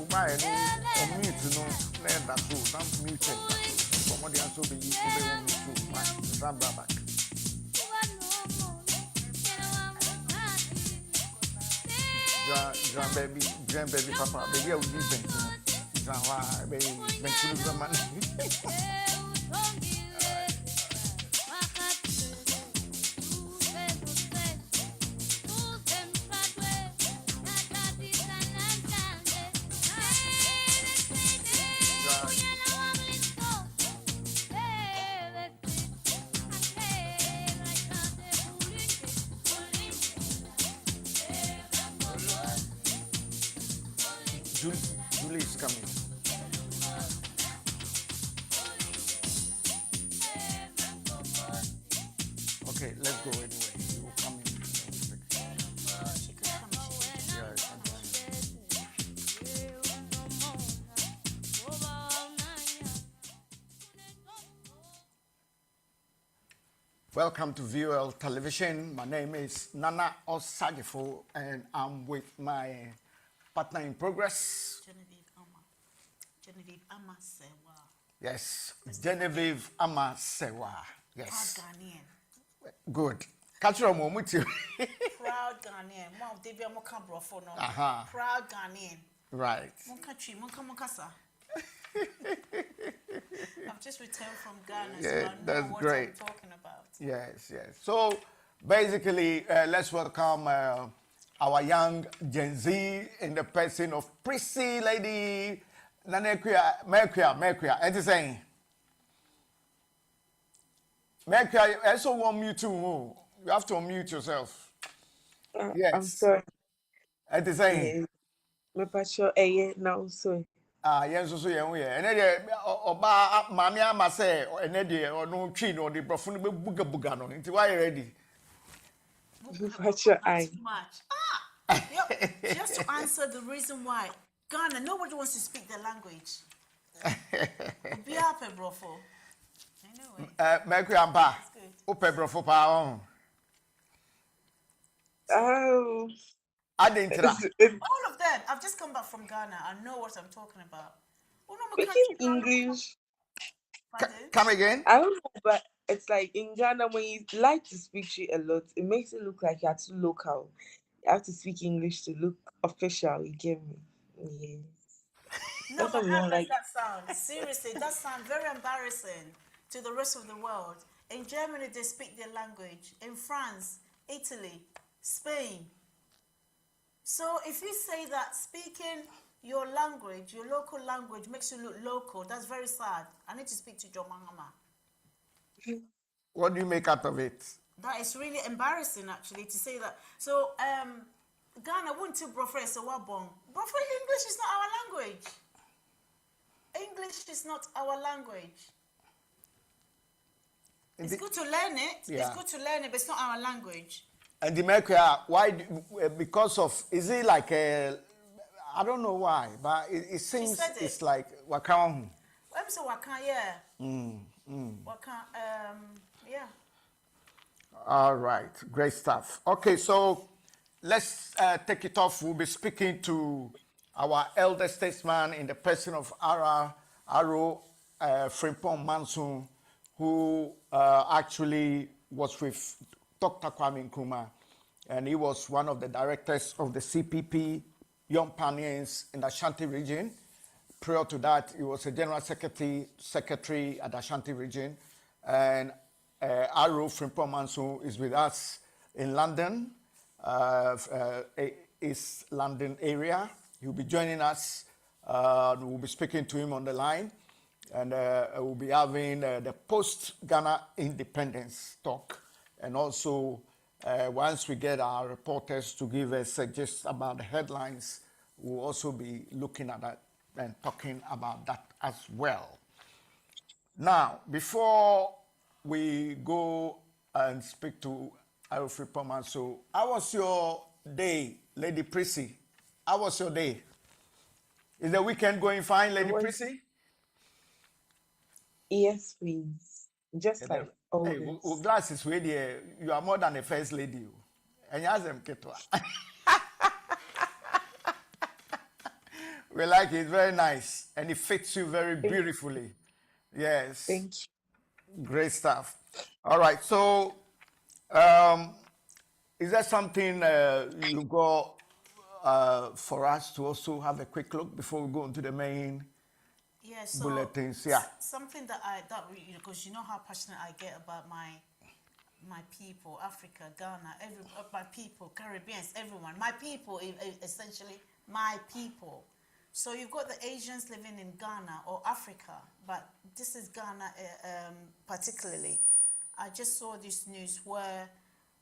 buy any meat, no, let that too, some meat, from what they are so be used to be on YouTube, my back. Grand baby, papa, baby, I will give them. Baby, man. Julie is coming. Okay, let's go anyway. You will come in. She could come. Yeah, welcome to VOL Television. My name is Nana Osagyefo, and I'm with my partner in progress. Genevieve Ama Sewa. Yes, Genevieve Ama Sewa. Yes. Proud Ghanaian. Good. Catch your moment. Proud Ghanaian. Mom, they be a moka brofo no. Proud Ghanaian. Right. Monkasa. I've just returned from Ghana, Yeah, so I know that's what great. I'm talking about. Yes. So basically, let's welcome our young Gen Z in the person of Prissy Lady Mercury. And saying, Mercury, I also want you to move. You have to unmute yourself. Yes. I'm sorry. And saying, now so. Yes, so yeah, and then Oba Mamia Mase, and then or no chin or the profune buga no. Into why ready? Eye. Too much. Yep. Just to answer the reason why Ghana, nobody wants to speak their language. Be happy, brofo. Anyway. Mercury Ampa. That's good. Ope brofo pa. Oh. I didn't. All of them. I've just come back from Ghana. I know what I'm talking about. Oh, no, my Speaking country, English. Come again? I don't know, but it's like in Ghana when you like to speak shit a lot, it makes it look like you're too local. You have to speak English to look official. You get me? Yes. No, That's but what we how don't does like. that sound? Seriously, that sounds very embarrassing to the rest of the world. In Germany, they speak their language. In France, Italy, Spain. So if you say that speaking your language, your local language makes you look local, that's very sad. I need to speak to John Mahama. What do you make out of it? That is really embarrassing, actually, to say that. So, Ghana wouldn't to professor Wabong. But for English is not our language. English is not our language. It's good to learn it. Yeah. It's good to learn it, but it's not our language. And the Mercury, why? Because of, is it like a, I don't know why, but it seems it's like Wakam. I'm so Waka, yeah. Waka, yeah. All right, great stuff. Okay, so let's take it off. We'll be speaking to our elder statesman in the person of Aro Frimpong Manson, who actually was with Dr. Kwame Nkrumah, and he was one of the directors of the CPP Young Pioneers in the Ashanti region. Prior to that, he was a general secretary at the Ashanti region, and Aro Frimpong Manson is with us in London, East London area. He'll be joining us. We'll be speaking to him on the line, and we'll be having the post-Ghana independence talk. And also, once we get our reporters to give us just about the headlines, we'll also be looking at that and talking about that as well. Now, before we go and speak to Alfred Poman, so how was your day, Lady Prissy? How was your day? Is the weekend going fine, Lady Prissy? Yes, please. Just like always. Hey, glasses ready. You are more than a first lady. And you have them ketwa. We like it. Very nice. And it fits you very beautifully. Yes. Thank you. Great stuff. All right. So, um, is there something you got for us to also have a quick look before we go into the main Yeah, so bulletins? Yeah. something that because you know how passionate I get about my people, Africa, Ghana, my people, Caribbeans, everyone, my people, essentially my people. So you've got the Asians living in Ghana or Africa, but this is Ghana particularly. I just saw this news where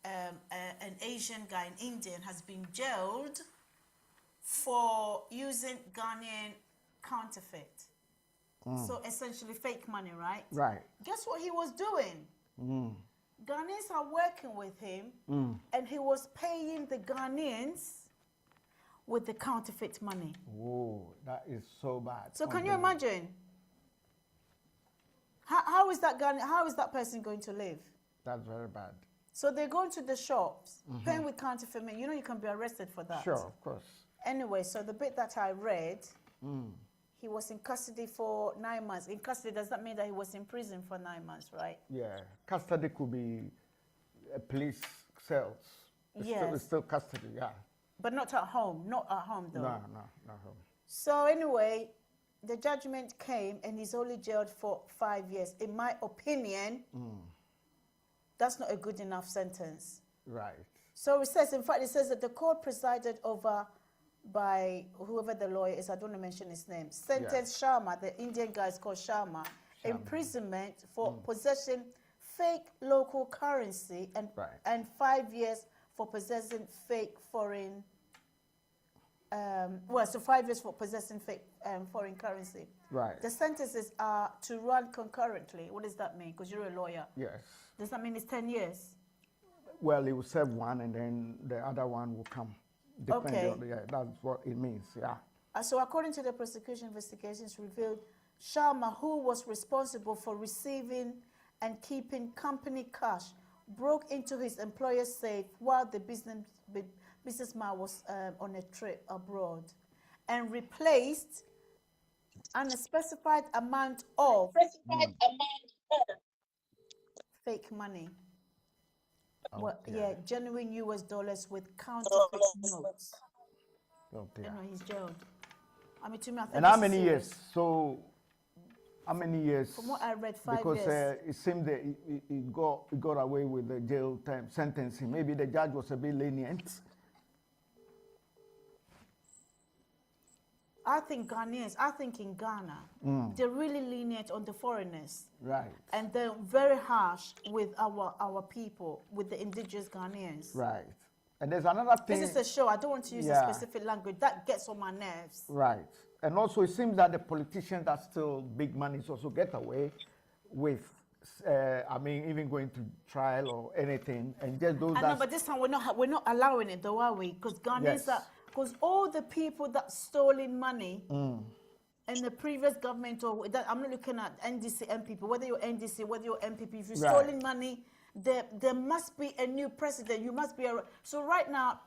an Asian guy, an Indian, has been jailed for using Ghanaian counterfeit. So essentially fake money, right? Right. Guess what he was doing? Ghanaians are working with him, and he was paying the Ghanaians with the counterfeit money. Whoa, that is so bad. So can you imagine? How is that person going to live? That's very bad. So they're going to the shops, paying with counterfeit money. You know you can be arrested for that. Sure, of course. Anyway, so the bit that I read, he was in custody for 9 months. In custody, does that mean that he was in prison for 9 months, right? Yeah, custody could be police cells. It's still custody, yeah. But not at home, though. No, not home. So anyway, the judgment came and he's only jailed for 5 years. In my opinion, that's not a good enough sentence. Right. So it says that the court presided over by whoever the lawyer is, I don't want to mention his name, sentenced Sharma, the Indian guy is called Sharma, imprisonment for possessing fake local currency and 5 years for possessing fake foreign, 5 years for possessing fake foreign currency. Right. The sentences are to run concurrently. What does that mean? Because you're a lawyer. Yes. Does that mean it's 10 years? Well, he will serve one and then the other one will come. Depending on that's what it means, yeah. So according to the prosecution, investigations revealed Sharma, who was responsible for receiving and keeping company cash, broke into his employer's safe while the businessman was on a trip abroad and replaced an unspecified amount of fake money. Genuine US dollars with counterfeit notes. Okay. You know, he's jailed. I mean, to me, I think. And how many years? So, how many years? From what I read, 5 because, years. Because it seemed that he got away with the jail time sentencing. Maybe the judge was a bit lenient. I think in Ghana, they're really lenient on the foreigners. Right. And they're very harsh with our people, with the indigenous Ghanaians. Right. And there's another thing. This is a show. I don't want to use a specific language. That gets on my nerves. Right. And also it seems that the politicians that steal big money also get away with, even going to trial or anything. And just those I know, but this time we're not allowing it though, are we? Because Ghanaians are... Because all the people that stolen money in the previous government, I'm not looking at NDC MPP, whether you're NDC, whether you're MPP, if you're stolen money, there must be a new president. You must be so right now,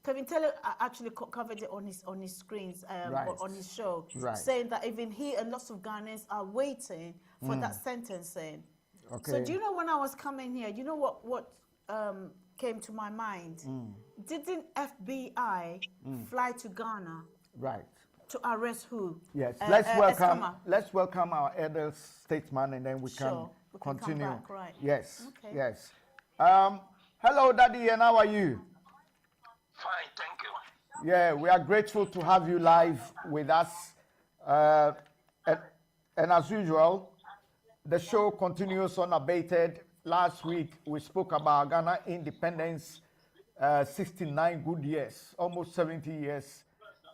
Kevin Taylor actually covered it on his screens, on his show, saying that even he and lots of Ghanaians are waiting for that sentencing. Okay. So do you know when I was coming here, you know what came to my mind? Didn't FBI fly to Ghana? Right. To arrest who? Yes. Let's welcome our elder statesman and then we can continue. Come back, right. Yes. Okay. Yes. Hello, Daddy, and how are you? Fine, thank you. Yeah, we are grateful to have you live with us. And as usual, the show continues unabated. Last week, we spoke about Ghana independence, 69 good years, almost 70 years,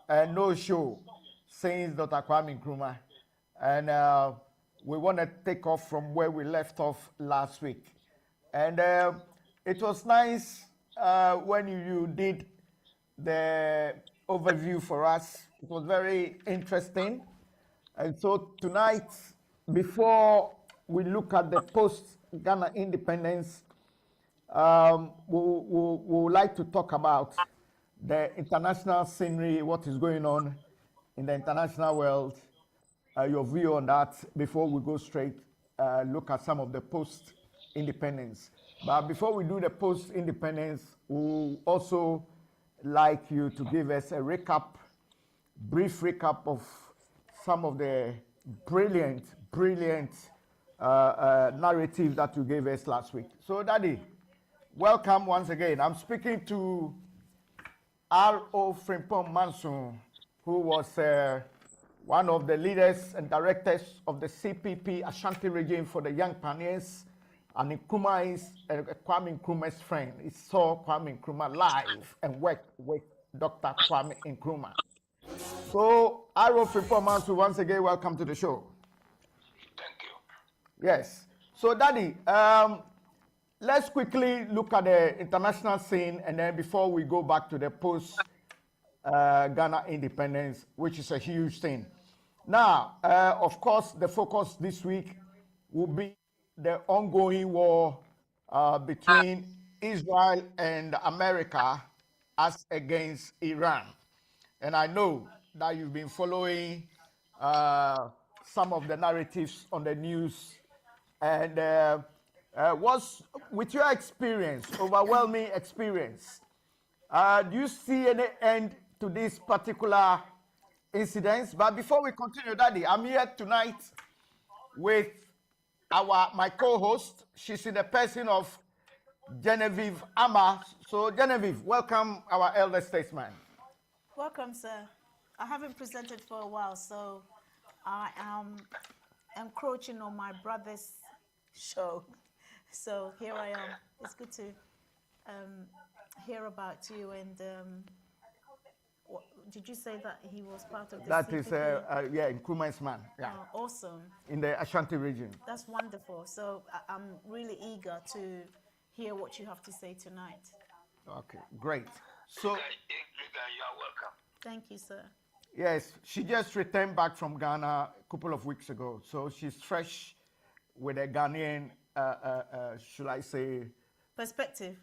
and no show since Dr. Kwame Nkrumah. And we want to take off from where we left off last week. And it was nice when you did the overview for us. It was very interesting. And so tonight, before we look at the post-Ghana independence, we would like to talk about the international scenery, what is going on in the international world, your view on that before we go straight look at some of the post-independence. But before we do the post-independence, we'll also like you to give us a recap, brief recap of some of the brilliant narrative that you gave us last week. So, Daddy, welcome once again. I'm speaking to R.O. Frimpong Manson, who was one of the leaders and directors of the CPP Ashanti region for the Young Pioneers, and Nkrumah is Kwame Nkrumah's friend. He saw Kwame Nkrumah live and worked with Dr. Kwame Nkrumah. So, R.O. Frimpong Manson, once again, welcome to the show. Thank you. Yes. So, Daddy, let's quickly look at the international scene, and then before we go back to the post Ghana independence, which is a huge thing. Now, of course, the focus this week will be the ongoing war between Israel and America as against Iran. And I know that you've been following some of the narratives on the news. And what's, with your experience, overwhelming experience, do you see any end to this particular incidents? But before we continue, Daddy, I'm here tonight with my co-host. She's in the person of Genevieve Ama. So, Genevieve, welcome our elder statesman. Welcome, sir. I haven't presented for a while, so I am encroaching on my brother's show. So here I am. It's good to hear about you. And did you say that he was part of the That CPP? is, yeah, Nkrumah's man. Yeah. Oh, awesome. In the Ashanti region. That's wonderful. So I'm really eager to hear what you have to say tonight. Okay, great. So, You are welcome. Thank you, sir. yes, she just returned back from Ghana a couple of weeks ago. So she's fresh with a Ghanaian, should I say? Perspective.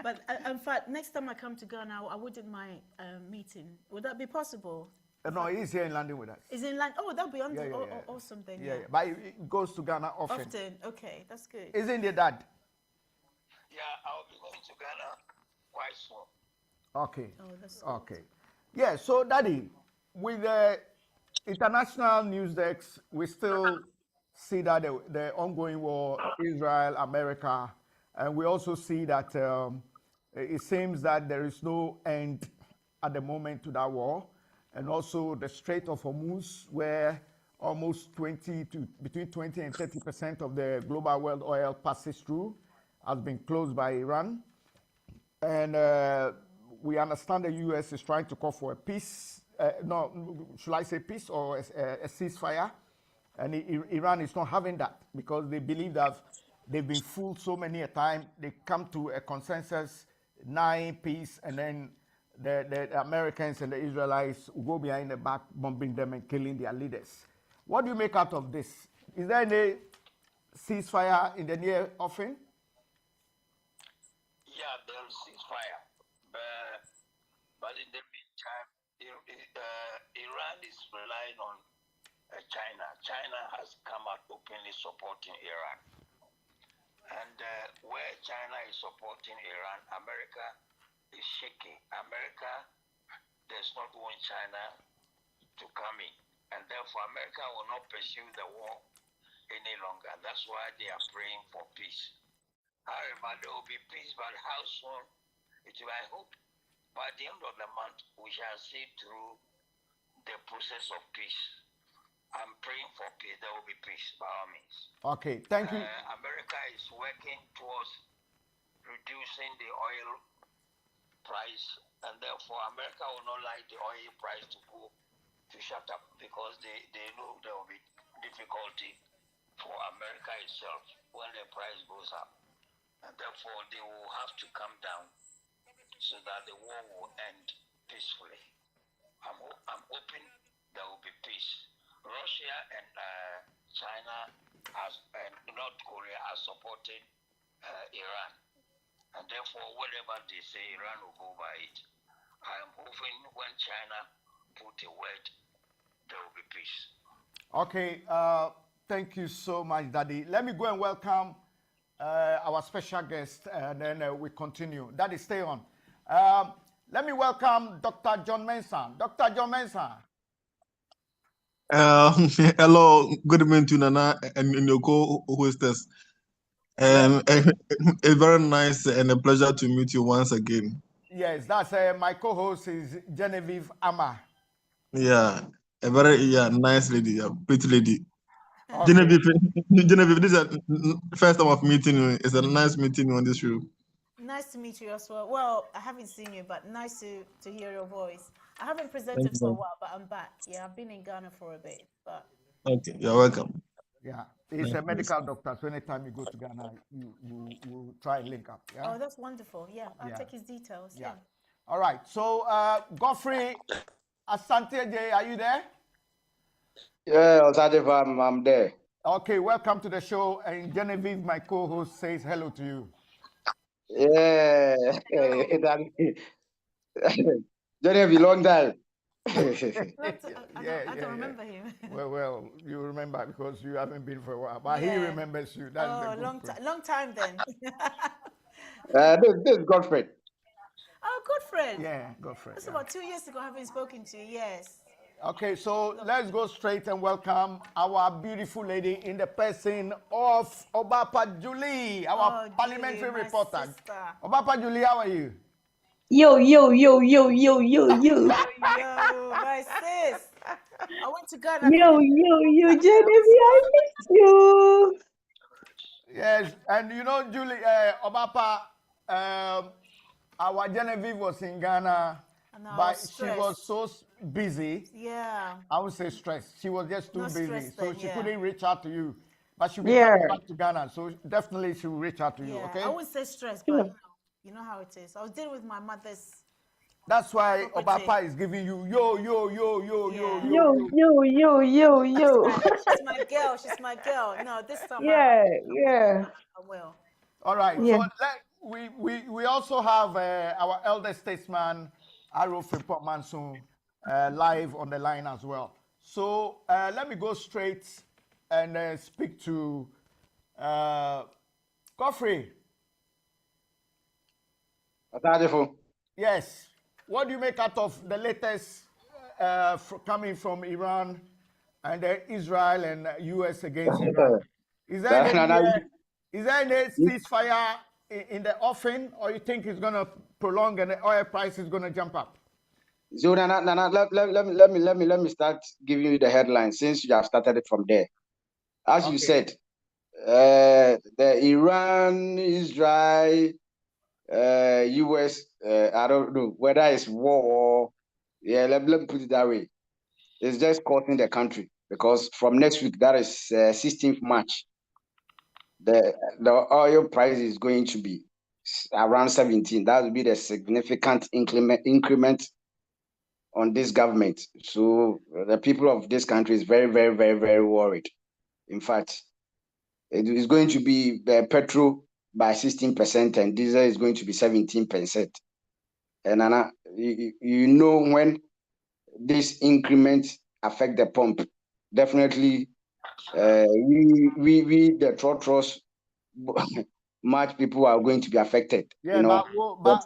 But in fact, next time I come to Ghana, I wouldn't mind meeting. Would that be possible? No, he's here in London with us. Is in London? Oh, that'll be Yeah. awesome then. Yeah, but he goes to Ghana often. Often, okay, that's good. Isn't your dad? Yeah, I'll be going to Ghana quite soon. Okay. Oh, that's okay. Yeah, so Daddy, with the international news decks, we still see that the ongoing war, Israel, America, and we also see that it seems that there is no end at the moment to that war. And also the Strait of Hormuz, where almost between 20 and 30% of the global world oil passes through, has been closed by Iran. And we understand the U.S. is trying to call for a peace, should I say peace or a ceasefire? And Iran is not having that because they believe that they've been fooled so many a time. They come to a consensus, 9 peace, and then the Americans and the Israelites will go behind the back, bombing them and killing their leaders. What do you make out of this? Is there any ceasefire in the near offing? Yeah, there is ceasefire. But in the meantime, Iran is relying on China. China has come out openly supporting Iran. And where China is supporting Iran, America is shaking. America does not want China to come in. And therefore, America will not pursue the war any longer. That's why they are praying for peace. However, there will be peace, but how soon? It will, I hope, by the end of the month, we shall see through the process of peace. I'm praying for peace. There will be peace, by all means. Okay, thank you. America is working towards reducing the oil price, and therefore America will not like the oil price to shut up because they know there will be difficulty for America itself when the price goes up. And therefore they will have to come down so that the war will end peacefully. I'm hoping there will be peace. Russia and China and North Korea are supporting Iran. And therefore, whatever they say, Iran will go by it. I am hoping when China put a word, there will be peace. Okay, thank you so much, Daddy. Let me go and welcome our special guest, and then we continue. Daddy, stay on. Let me welcome Dr. John Mensah. Dr. John Mensah. Hello, good evening to Nana and your co-hostess. It's very nice and a pleasure to meet you once again. Yes, that's my co-host is Genevieve Ama. Yeah, a very nice lady, a pretty lady. Okay. Genevieve, this is the first time of meeting you. It's a nice meeting you on this show. Nice to meet you as well. Well, I haven't seen you, but nice to hear your voice. I haven't presented for a while, but I'm back. Yeah, I've been in Ghana for a bit, but Okay, you're welcome. Yeah, he's a medical doctor, so anytime you go to Ghana, you try and link up. Yeah. oh, that's wonderful. Yeah, I'll take his details. Yeah. All right. So Godfrey Asante J, are you there? Yeah, Osagyefo, I'm there. Okay, welcome to the show. And Genevieve, my co-host, says hello to you. Yeah, Genevieve, long time. I don't remember him. Well, you remember because you haven't been for a while, but he remembers you. That's the long time then. This is Godfrey. Oh, Godfrey. Yeah, Godfrey. That's about 2 years ago. I haven't spoken to you. Yes. Okay, so let's go straight and welcome our beautiful lady in the person of Obapa Julie, our parliamentary Julie, reporter. sister. Obapa Julie, how are you? Yo, Yo, my sis. I went to Ghana. Yo, Genevieve, I miss you. Yes, and you know, Julie, Obapa, our Genevieve was in Ghana, but she was so busy. Yeah. I would say stressed. She was just too busy, so she yeah. couldn't reach out to you. But she'll be coming back to Ghana, so definitely she will reach out to you. Okay. I wouldn't say stressed, but you know how it is. I was dealing with my mother's. That's why Obapa is giving you yo. She's my girl. She's my girl. No, this time. Yeah. I will. All right. So we also have our elder statesman, Aro Frimpong Manson, live on the line as well. So let me go straight and speak to Godfrey. Osagyefo. Yes. What do you make out of the latest coming from Iran and Israel and US against Iran? Is there any ceasefire in the offing, or you think it's going to prolong and the oil price is going to jump up? So, Nana, let me start giving you the headline since you have started it from there. As you said, the Iran, Israel, US, I don't know whether it's war or let me put it that way. It's just costing the country because from next week, that is 16th March, the oil price is going to be around 17. That will be the significant increment on this government. So the people of this country is very, very, very, very worried. In fact, it is going to be petrol by 16% and diesel is going to be 17%. And Anna, you know when this increment affect the pump, definitely we the trotros much people are going to be affected. Yeah, you know? but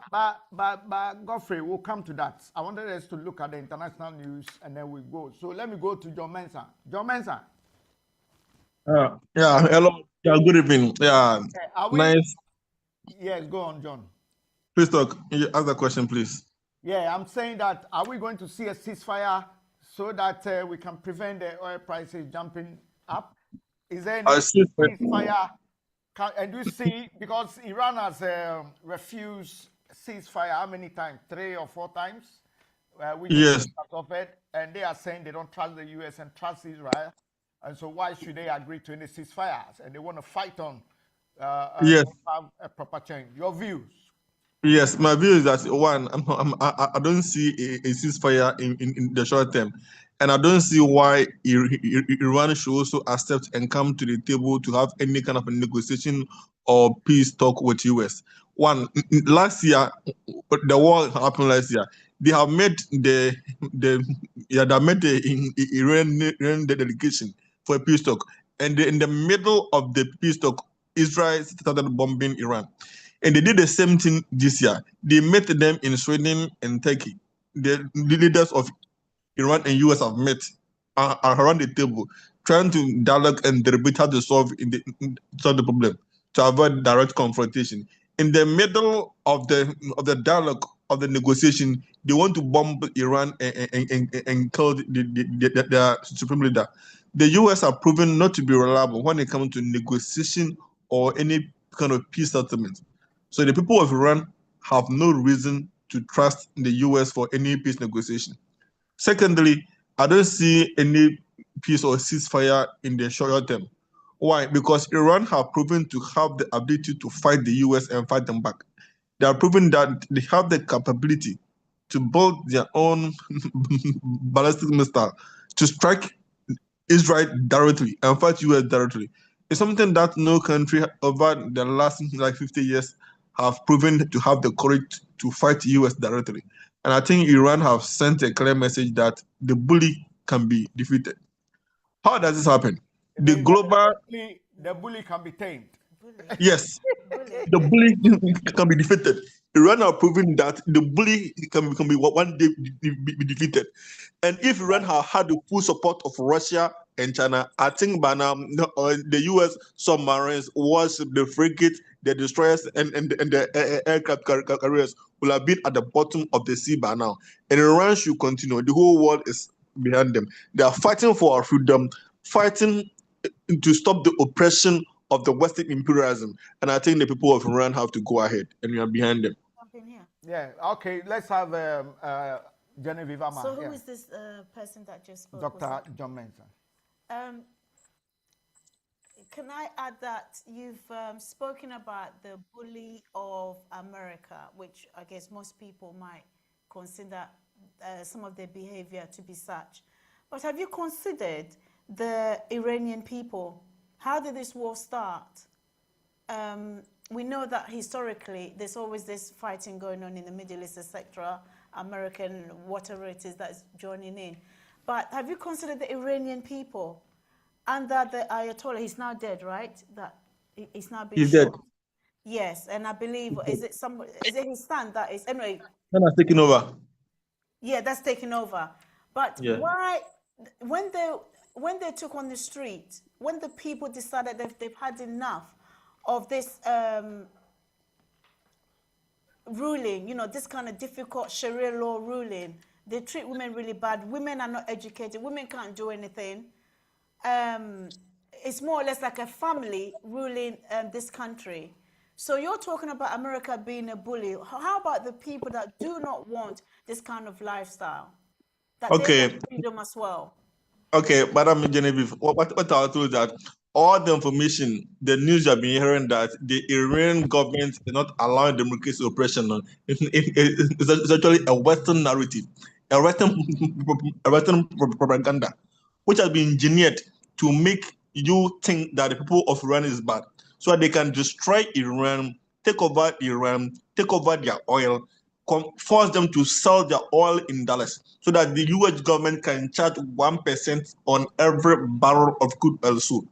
Godfrey, we'll come to that. I wanted us to look at the international news and then we go. So let me go to John Mensah. John Mensah. Hello. Yeah, good evening. Yeah, nice. Yes, go on, John. Please talk. Ask the question, please. Yeah, I'm saying that are we going to see a ceasefire so that we can prevent the oil prices jumping up? Is there any ceasefire? And you see, because Iran has refused ceasefire how many times? 3 or 4 times? Yes. Of it, and they are saying they don't trust the US and trust Israel. And so why should they agree to any ceasefires? And they want to fight on have a proper change. Your views? Yes, my view is that one, I don't see a ceasefire in the short term, and I don't see why Iran should also accept and come to the table to have any kind of a negotiation or peace talk with US. Last year, the war happened last year. They have made they made the Iran delegation for a peace talk, and in the middle of the peace talk, Israel started bombing Iran, and they did the same thing this year. They met them in Sweden and Turkey. The leaders of Iran and US have met around the table, trying to dialogue and debate how to solve the problem to avoid direct confrontation. In the middle of the dialogue of the negotiation, they want to bomb Iran and kill the supreme leader. The US have proven not to be reliable when it comes to negotiation or any kind of peace settlement. So the people of Iran have no reason to trust the US for any peace negotiation. Secondly, I don't see any peace or ceasefire in the short term. Why? Because Iran have proven to have the ability to fight the US and fight them back. They are proven that they have the capability to build their own ballistic missile to strike Israel directly and fight US directly. It's something that no country over the last 50 years have proven to have the courage to fight US directly. And I think Iran have sent a clear message that the bully can be defeated. How does this happen? It The means global, the bully can be tamed. Bully. yes, Bully. the bully can be defeated. Iran are proving that the bully can be one day be defeated. And if Iran had the full support of Russia and China, I think by now the US submarines, warships, the frigates, the destroyers, and the aircraft carriers will have been at the bottom of the sea by now. And Iran should continue. The whole world is behind them. They are fighting for our freedom, fighting to stop the oppression of the Western imperialism. And I think the people of Iran have to go ahead, and we are behind them. Something here. Yeah. Okay. Let's have Genevieve Ama. So who is this person that just spoke? Dr. John Mensa. Can I add that you've spoken about the bully of America, which I guess most people might consider some of their behavior to be such. But have you considered the Iranian people? How did this war start? We know that historically there's always this fighting going on in the Middle East, etc., American, whatever it is that's joining in. But have you considered the Iranian people? And that the Ayatollah, he's now dead, right? That he's now been shot. Dead. Yes, and I believe is it his son that is anyway? China's taking over. Yeah, that's taken over. But Yeah. why, when they took on the street, when the people decided that they've had enough of this ruling, you know, this kind of difficult Sharia law ruling, they treat women really bad. Women are not educated. Women can't do anything. It's more or less like a family ruling this country. So you're talking about America being a bully. How about the people that do not want this kind of lifestyle? That Okay. they want freedom as well. Okay, Madam Genevieve, what I'll tell you that all the information, the news you have been hearing that the Iranian government is not allowing democracy oppression, it's actually a Western narrative, a Western propaganda, which has been engineered to make you think that the people of Iran is bad, so that they can destroy Iran, take over their oil, force them to sell their oil in dollars, so that the US government can charge 1% on every barrel of crude oil sold.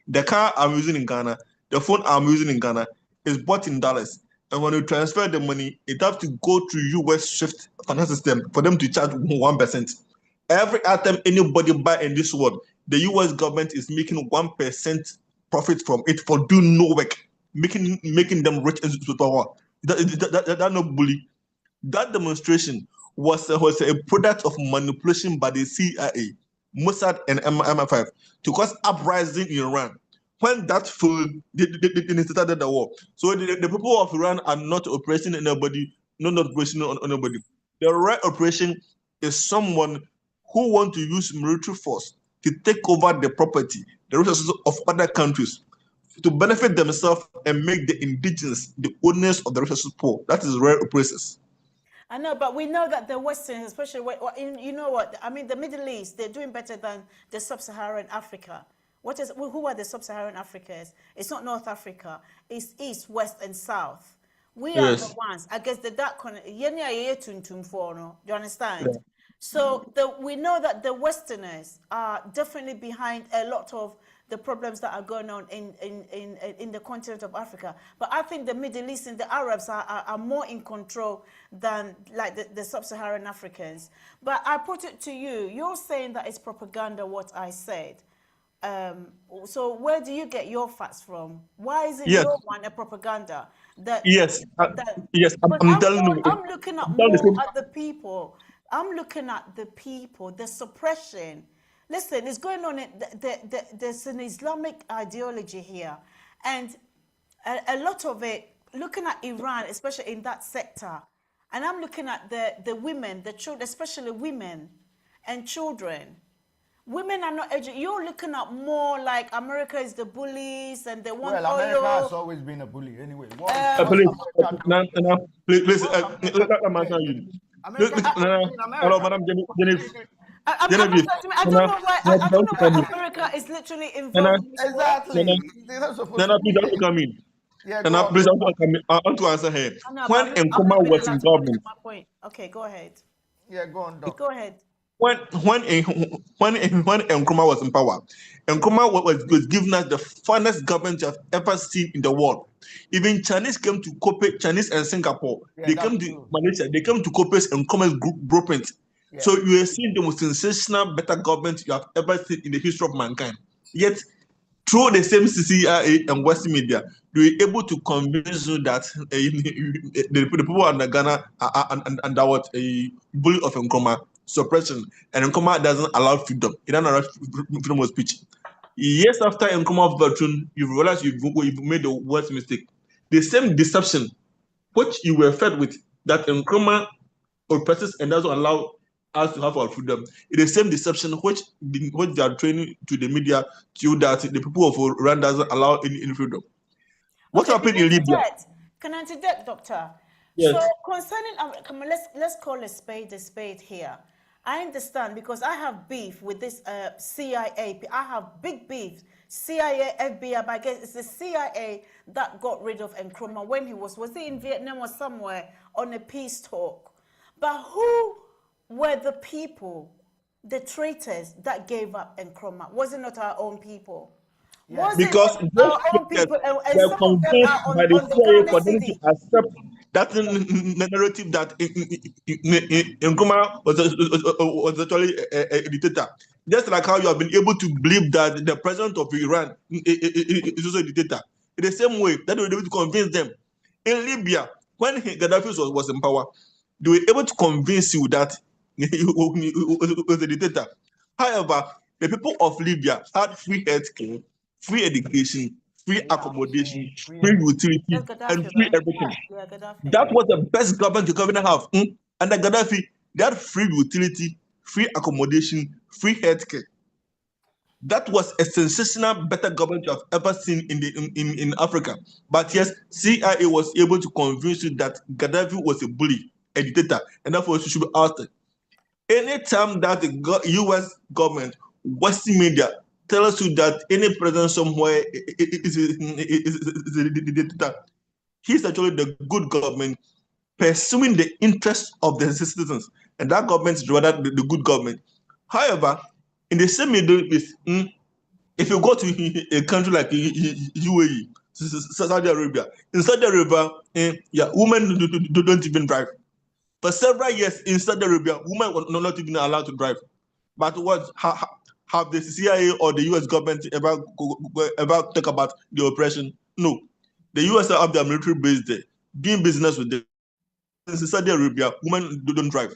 The car I'm using in Ghana, the phone I'm using in Ghana is bought in dollars. And when you transfer the money, it has to go through US Swift financial system for them to charge 1%. Every item anybody buy in this world, the US government is making 1% profit from it for doing no work, making them rich and super power. That's no bully. That demonstration was a product of manipulation by the CIA, Mossad, and MI5 to cause uprising in Iran. When that failed, they started the war. So the people of Iran are not oppressing anybody, not oppressing on anybody. The right operation is someone who wants to use military force to take over the property, the resources of other countries, to benefit themselves and make the indigenous the owners of the resources poor. That is rare oppressors. I know, but we know that the Westerns, especially, you know what, I mean, the Middle East, they're doing better than the Sub-Saharan Africa. Who are the Sub-Saharan Africans? It's not North Africa. It's East, West, and South. We are the Yes. ones. I guess the dark corner. Do you understand? Yeah. So we know that the Westerners are definitely behind a lot of the problems that are going on in the continent of Africa. But I think the Middle East and the Arabs are more in control than like the sub-Saharan Africans. But I put it to you, you're saying that it's propaganda what I said. So where do you get your facts from? Why is it Yes. your one a propaganda? Yes. Yes. But I'm telling you. I'm looking at I'm telling more you. at the people. I'm looking at the people, the suppression. Listen, it's going on. There's an Islamic ideology here, and a lot of it. Looking at Iran, especially in that sector, and I'm looking at the women, the children, especially women and children. Women are not educated. You're looking at more like America is the bullies and they want Well, America has oil. always been a bully anyway. Please, America please, What's America let doing? me answer you. America has always been Hello, America. Madam Genevieve. I'm Genevieve, sorry, I don't know why. I don't know why America is literally Nana, involved in this war. Exactly. They're not supposed Nana, to be please don't there. come in. Yeah, go Nana, on. please don't come in. I want to answer her. I know, When but I'm Nkrumah not being was in allowed to finish government, my point. Okay, go ahead. Yeah, go on, Doc. Go ahead. when Nkrumah was in power, Nkrumah was giving us the finest government you have ever seen in the world. Even Chinese came to copy, Chinese and Singapore. Yeah, They that's came to true. Malaysia. They came to copy Nkrumah's blueprint. Yeah. So you are seeing the most sensational, better government you have ever seen in the history of mankind. Yet, through the same CIA and Western media, they were able to convince you that the people under Ghana are under what a bully of Nkrumah, suppression, and Nkrumah doesn't allow freedom. It doesn't allow freedom of speech. Years after Nkrumah's veteran, you realize you've made the worst mistake. The same deception which you were fed with, that Nkrumah oppresses and doesn't allow us to have our freedom. It is the same deception which they are training to the media to that the people of Iran doesn't allow any freedom. What Okay, happened in Libya? Can I interject, Doctor? Yes. So concerning, come on, let's call a spade here. I understand because I have beef with this CIA. I have big beef. CIA, FBI, but I guess it's the CIA that got rid of Nkrumah when he was he in Vietnam or somewhere on a peace talk. But who were the people, the traitors that gave up Nkrumah? Was it not our own people? Was Because it not our own people? And they are some of them convinced are by on the the CIA Ghana for them to city. accept that narrative that Nkrumah was actually a dictator. Just like how you have been able to believe that the president of Iran is also a dictator. In the same way, that they were able to convince them. In Libya, when Gaddafi was in power, they were able to convince you that he was a dictator. However, the people of Libya had free healthcare, free education, free accommodation, free utility, That's and Gaddafi, free right? everything. Yeah, Gaddafi. That was the best government you can have. Under Gaddafi, they had free utility, free accommodation, free healthcare. That was a sensational, better government you have ever seen in Africa. But yes, CIA was able to convince you that Gaddafi was a bully, a dictator, and therefore you should be ousted. Anytime that the US government, Western media tells you that any president somewhere is a dictator, he's actually the good government pursuing the interests of the citizens, and that government is rather the good government. However, in the same Middle East, if you go to a country like UAE, Saudi Arabia, in Saudi Arabia, women don't even drive. For several years in Saudi Arabia, women were not even allowed to drive. But what have the CIA or the US government ever talk about the oppression? No. The US have their military base there, doing business with them. In Saudi Arabia, women don't drive.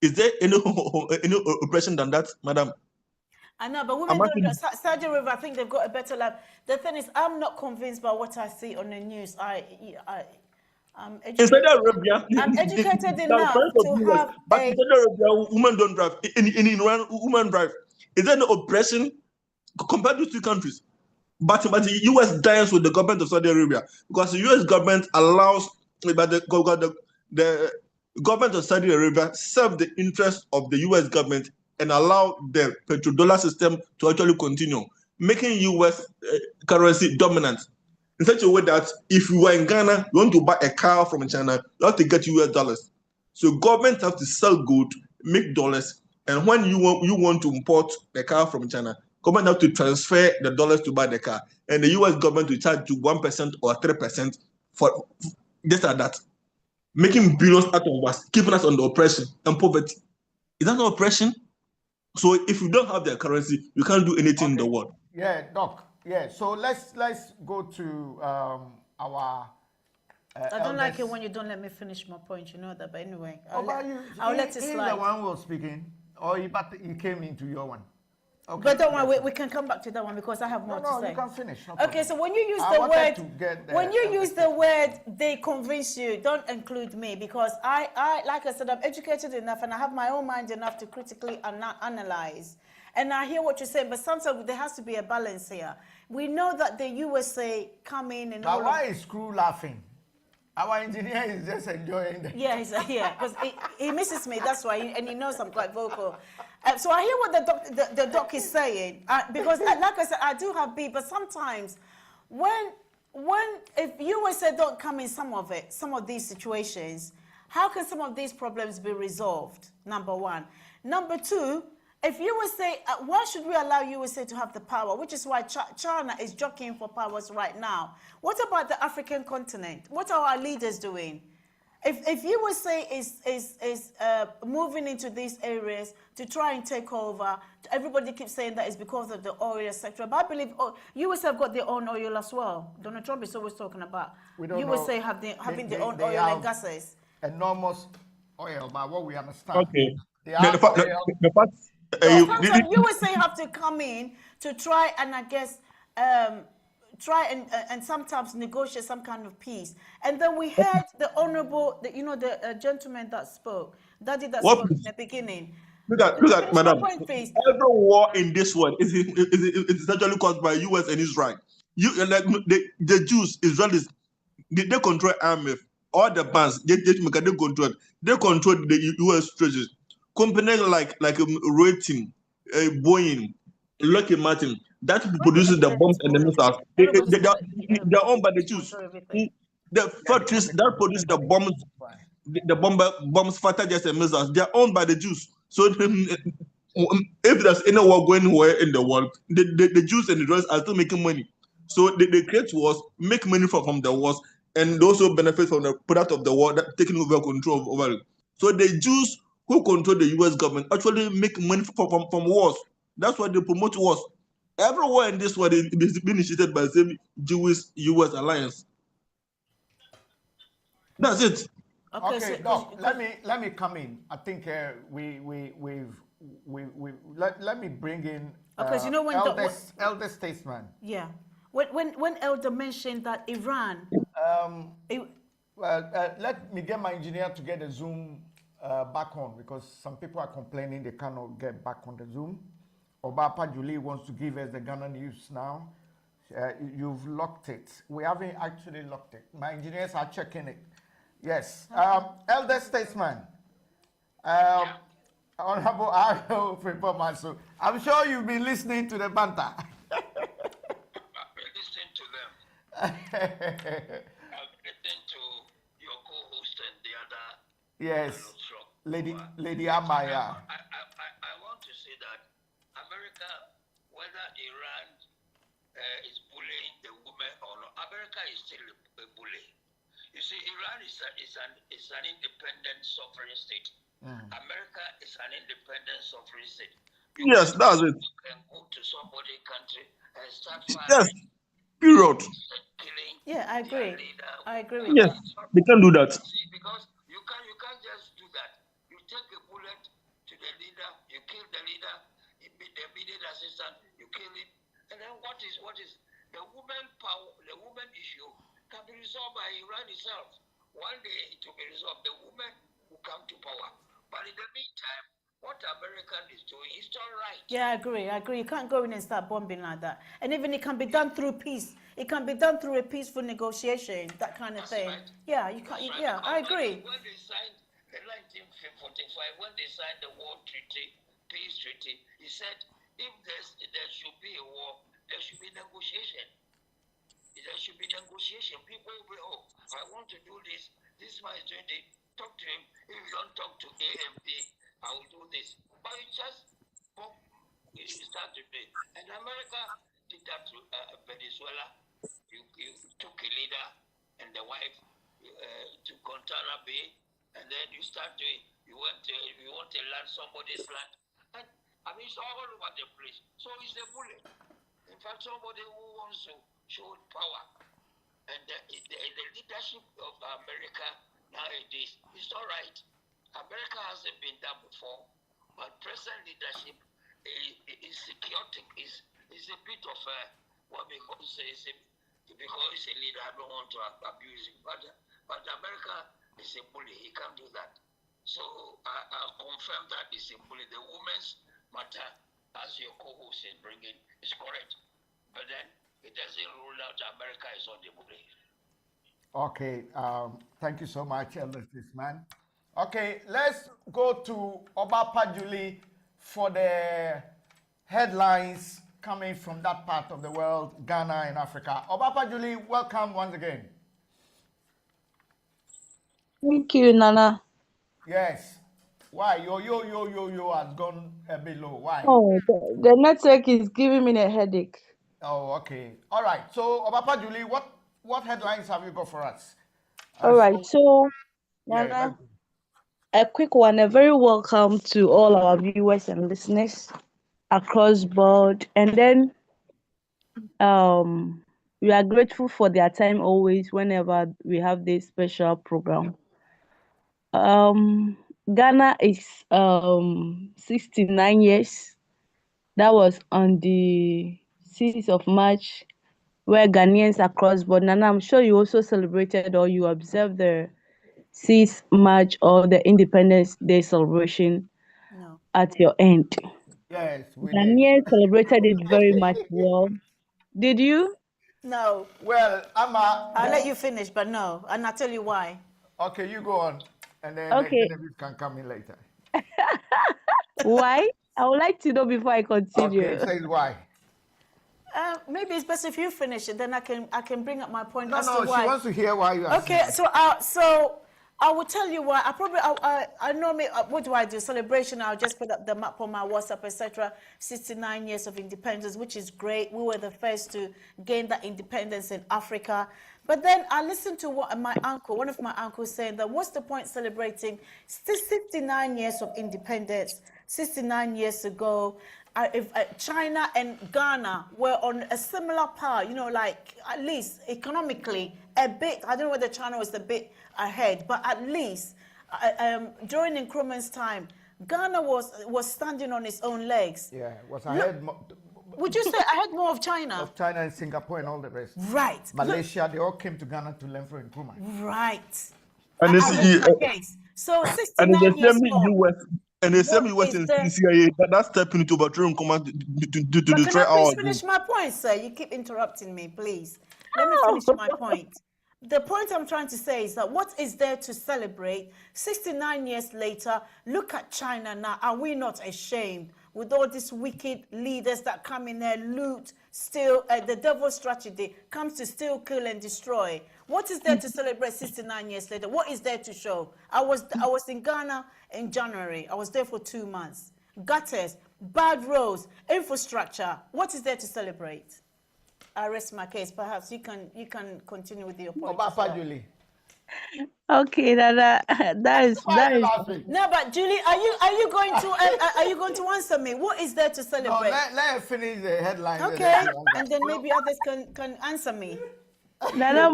Is there any oppression than that, madam? I know, but women don't. Saudi Arabia, I think they've got a better life. The thing is, I'm not convinced by what I see on the news. I'm educated, I'm educated enough to have but in Saudi Arabia, women don't drive. In Iran, women drive. Is there no oppression compared to two countries? But the US dines with the government of Saudi Arabia because the US government allows, but the government of Saudi Arabia serve the interest of the US government and allow the petrodollar system to actually continue, making US currency dominant. in such a way that if you are in Ghana, you want to buy a car from China, you have to get US dollars. So governments have to sell good, make dollars, and when you want to import the car from China, government have to transfer the dollars to buy the car, and the US government will charge you 1% or 3% for this or that, making billions out of us, keeping us under oppression and poverty. Is that not oppression? So if you don't have the currency, you can't do anything in the world. Yeah, Doc. Yeah. So let's go to our. I don't like it when you don't let me finish my point. You know that, but anyway, I'll let it slide. The one who was speaking, or he came into your one. Okay. But don't worry, we can come back to that one because I have more to say. No, you can finish. No okay, problem. so when you use the word, they convince you, don't include me because I like I said, I'm educated enough and I have my own mind enough to critically analyze. And I hear what you're saying, but sometimes there has to be a balance here. We know that the USA come in and all. But why is Crew laughing? Our engineer is just enjoying the... Yeah, because he misses me, that's why, and he knows I'm quite vocal. So I hear what the doc is saying, because like I said, I do have beef, but sometimes if USA don't come in some of these situations, how can some of these problems be resolved, number one? Number two, if USA, why should we allow USA to have the power? Which is why China is jockeying for powers right now. What about the African continent? What are our leaders doing? If USA is moving into these areas to try and take over, everybody keeps saying that it's because of the oil, etc. But I believe USA have got their own oil as well. Donald Trump is always talking about USA having their own oil and gases. Enormous oil, but what we understand. Okay. The fact. USA have to come in to try and I guess and sometimes negotiate some kind of peace. And then we heard the honorable, the gentleman that spoke, spoke in the beginning. Look at madam. Every war in this world is actually caused by US and Israel. The Jews, Israelis, they control IMF. All the banks, they control. They control the US treasuries. Companies like Rating, Boeing, Lockheed Martin, that produces the bombs and the missiles. They're owned by the Jews. The factories that produce the bombs, bombs, fatalities, and missiles, they're owned by the Jews. So if there's any war going anywhere in the world, the Jews and the Israelis are still making money. So they create wars, make money from the wars, and also benefit from the product of the war, taking over control over it. So the Jews who control the US government actually make money from wars. That's why they promote wars. Everywhere in this world is being initiated by the same Jewish-US alliance. That's it. Okay, so, Doc, let me come in. I think let me bring in when elder statesman. Yeah. When Elder mentioned that Iran. Let me get my engineer to get the Zoom back on because some people are complaining they cannot get back on the Zoom. Obapa Julie wants to give us the Ghana news now. You've locked it. We haven't actually locked it. My engineers are checking it. Yes. Elder statesman. Honorable Ayo Fripomasu. I'm sure you've been listening to the banter. I've been listening to them. I've listened to your co-host and the other. Yes. Lady Amaya. I want to say that America, whether Iran is bullying the women or not, America is still a bully. You see, Iran is an independent sovereign state. America is an independent sovereign state. Yes, that's it. You can go to somebody's country and start fighting. Yes, period. Yeah, I agree. I agree with yes, that. They can do that. See, because you can't just do that. You take a bullet to the leader, you kill the leader, the immediate assistant, you kill him, and then what is the woman power? The woman issue can be resolved by Iran itself. One day it will be resolved. The women will come to power. But in the meantime, what America is doing is not right. Yeah, I agree. You can't go in and start bombing like that. And even it can be done through peace. It can be done through a peaceful negotiation, that kind of thing. Right. Yeah, you can't. Right. Yeah, I agree. When they signed in 1945, when they signed the war treaty, peace treaty, he said if there should be a war, there should be negotiation. There should be negotiation. want to do this. This man is doing it. Talk to him. If you don't talk to AMP, I will do this. But you just start to do it. And America did that to Venezuela. You took a leader and the wife to Guantanamo Bay, and then you start doing. You want to land somebody's land, and I mean it's all over the place. So he's a bully. In fact, somebody who wants to show power, and the leadership of America nowadays is all right. America hasn't been done before, but present leadership is chaotic. Is a bit of what we call say because he's a leader. I don't want to abuse him, but America is a bully. He can't do that. So I'll confirm that it's a bully. The women's matter, as your co-host is bringing, is correct. But then it doesn't rule out America is on the bully. Okay, thank you so much, Elder Statesman. Okay, let's go to Obapa Julie for the headlines coming from that part of the world, Ghana and Africa. Obapa Julie, welcome once again. Thank you, Nana. Yes. Why? Yo has gone a bit low. Why? Oh, the network is giving me a headache. Oh, okay. All right. So, Obapa Julie, what headlines have you got for us? All right, so Yeah, Nana, a quick one. A very welcome to all our viewers and listeners across board, and then we are grateful for their time always whenever we have this special program. Ghana is 69 years. That was on the 6th of March, where Ghanaians across board, and I'm sure you also celebrated or you observed the 6th March or the Independence Day celebration No. at your end. yes, we did. Ghanaians celebrated it very much well. Did you? No. Well, I'll let you finish, but no. And I'll tell you why. Okay, you go on, and then Okay. Genevieve can come in later. Why? I would like to know before I continue. Okay, says why? Maybe it's best if you finish it, then I can bring up my point No, as no, to why. she wants to hear why you are Okay, saying. so I will tell you why. I normally what do I do? Celebration. I'll just put up the map on my WhatsApp, etc. 69 years of independence, which is great. We were the first to gain that independence in Africa. But then I listened to what one of my uncles saying that what's the point celebrating 69 years of independence? 69 years ago, if China and Ghana were on a similar par, like at least economically a bit. I don't know whether China was a bit ahead, but at least during Nkrumah's time, Ghana was standing on its own legs. Yeah, was ahead Would you say ahead more of China? of China and Singapore and all the rest. Right. Malaysia, they all came to Ghana to learn from Nkrumah. Right. And I rest my case. So and 69 the years same more. US and the same What US is and the- CIA that step into overthrow command to But can destroy I our please finish my point, sir? You keep interrupting me, please. Let me finish my point. The point I'm trying to say is that what is there to celebrate? 69 years later, look at China now. Are we not ashamed with all these wicked leaders that come in there, loot, steal? The devil's strategy comes to steal, kill, and destroy. What is there to celebrate 69 years later? What is there to show? I was in Ghana in January. I was there for 2 months. Gutters, bad roads, infrastructure. What is there to celebrate? I rest my case. Perhaps you can continue with your point. as Obapa well. Julie. Okay, that is Why are you laughing? No, but Julie, are you going to answer me? What is there to No, celebrate? let her finish the headlines. Okay, and then maybe others can answer me. Nana,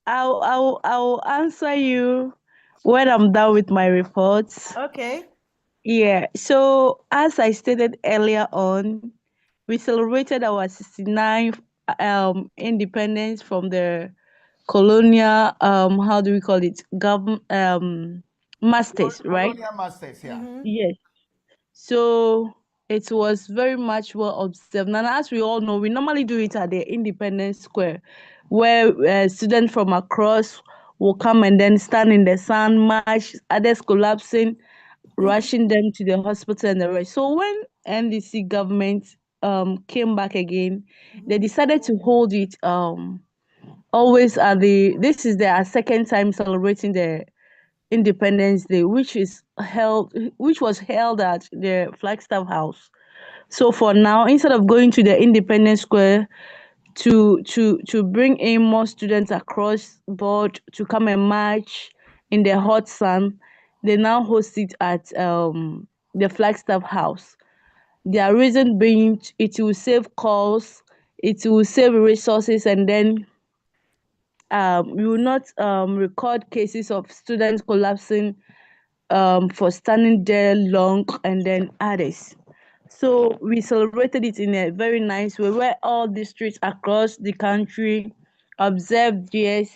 I'll answer you when I'm done with my reports. Okay. Yeah, so as I stated earlier on, we celebrated our 69th independence from the colonial how do we call it? Masters, right? Colonial masters, yeah. Yes. So it was very much well observed. And as we all know, we normally do it at the Independence Square, where students from across will come and then stand in the sun, march, others collapsing, rushing them to the hospital and the rest. So when NDC government came back again, they decided to hold it always at this is their second time celebrating the Independence Day, which was held at the Flagstaff House. So for now, instead of going to the Independence Square to bring in more students across board to come and march in the hot sun, they now host it at the Flagstaff House. Their reason being it will save costs, it will save resources, and then we will not record cases of students collapsing for standing there long and then others. So we celebrated it in a very nice way where all districts across the country observed theirs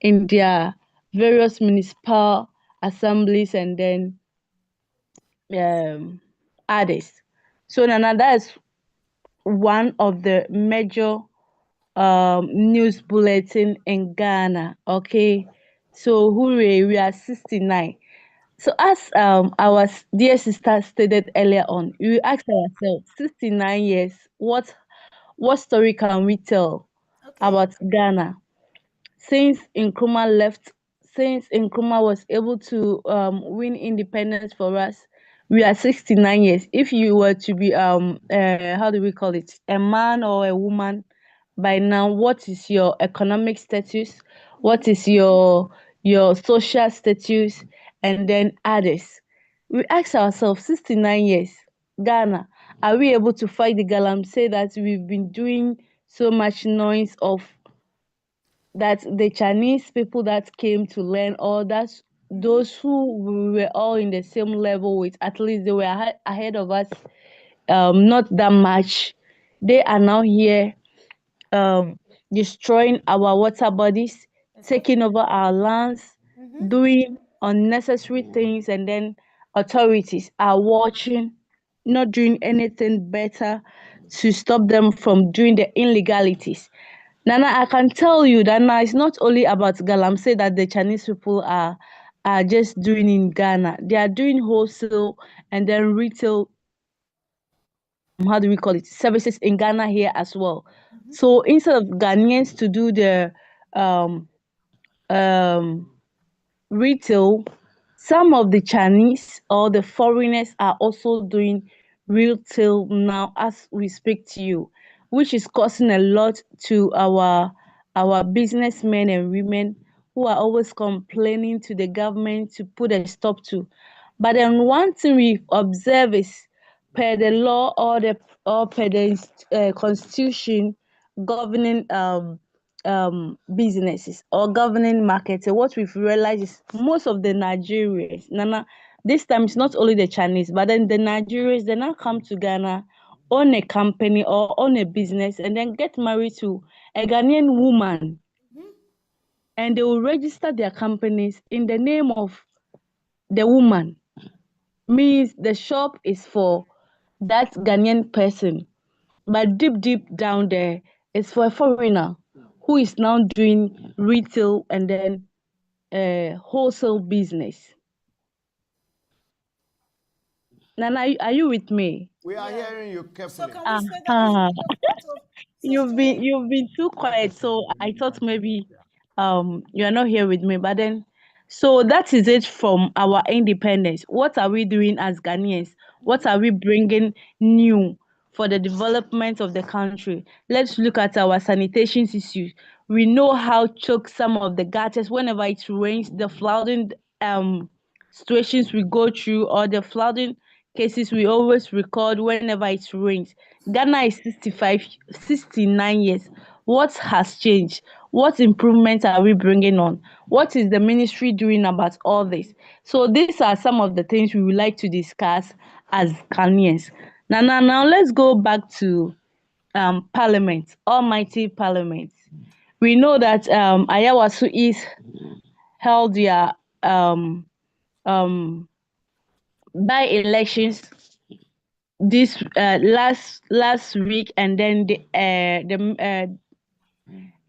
in their various municipal assemblies and then um, others. So Nana, that's one of the major news bulletin in Ghana. Okay, so hooray, we are 69. So as our dear sister stated earlier on, we asked ourselves, 69 years, what story can we tell Okay. about Ghana? since Nkrumah left, since Nkrumah was able to win independence for us, we are 69 years. If you were to be how do we call it, a man or a woman by now, what is your economic status? What is your social status? And then others. We ask ourselves, 69 years, Ghana, are we able to fight the galam? Say that we've been doing so much noise of that the Chinese people that came to learn, or that those who we were all in the same level with, at least they were ahead of us, not that much. They are now here um, destroying our water bodies, Exactly. taking over our lands, doing unnecessary things, and then authorities are watching, not doing anything better to stop them from doing the illegalities. Nana, I can tell you that now it's not only about Galamsey that the Chinese people are just doing in Ghana. They are doing wholesale and then retail, how do we call it, services in Ghana here as well. So instead of Ghanaians to do the um um retail, some of the Chinese or the foreigners are also doing retail now as we speak to you, which is causing a lot to our businessmen and women who are always complaining to the government to put a stop to. But then one thing we observe is per the law or per the constitution governing businesses or governing markets, what we've realized is most of the Nigerians, Nana, this time it's not only the Chinese, but then the Nigerians, they now come to Ghana, own a company or own a business, and then get married to a Ghanaian woman, and they will register their companies in the name of the woman. Means the shop is for that Ghanaian person, but deep down there, it's for a foreigner who is now doing retail and then wholesale business. Nana, are you with me? We are Yeah. hearing you So carefully. can we say that this is Uh-huh. the fault of You've 68? been too quiet, so I thought maybe you're not here with me. But then, so that is it from our independence. What are we doing as Ghanaians? What are we bringing new for the development of the country? Let's look at our sanitation issues. We know how choked some of the gutters whenever it rains, the flooding situations we go through, or the flooding cases we always record whenever it rains. Ghana is 69 years. What has changed? What improvements are we bringing on? What is the ministry doing about all this? So these are some of the things we would like to discuss as Ghanaians. Now let's go back to Parliament, Almighty Parliament. We know that Ayawasu East held their um, by-elections this last week, and then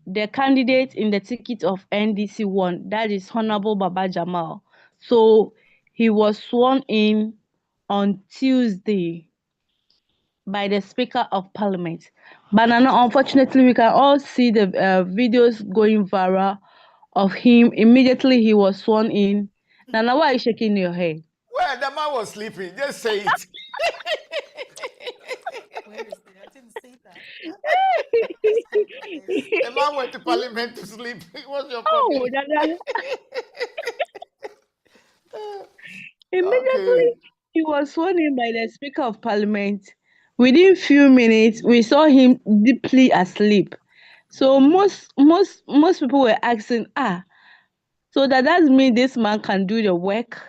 the candidate in the ticket of NDC won. That is Honorable Baba Jamal. So he was sworn in on Tuesday. by the Speaker of Parliament. But Nana, unfortunately, we can all see the videos going viral of him. Immediately he was sworn in. Nana, why are you shaking your head? Well, the man was sleeping. Just say it. Where is it? I didn't see that. The man went to parliament to sleep. What's your Oh, problem? Nana. Okay. Immediately he was sworn in by the Speaker of Parliament. Within few minutes, we saw him deeply asleep. So most people were asking, so that mean this man can do the work.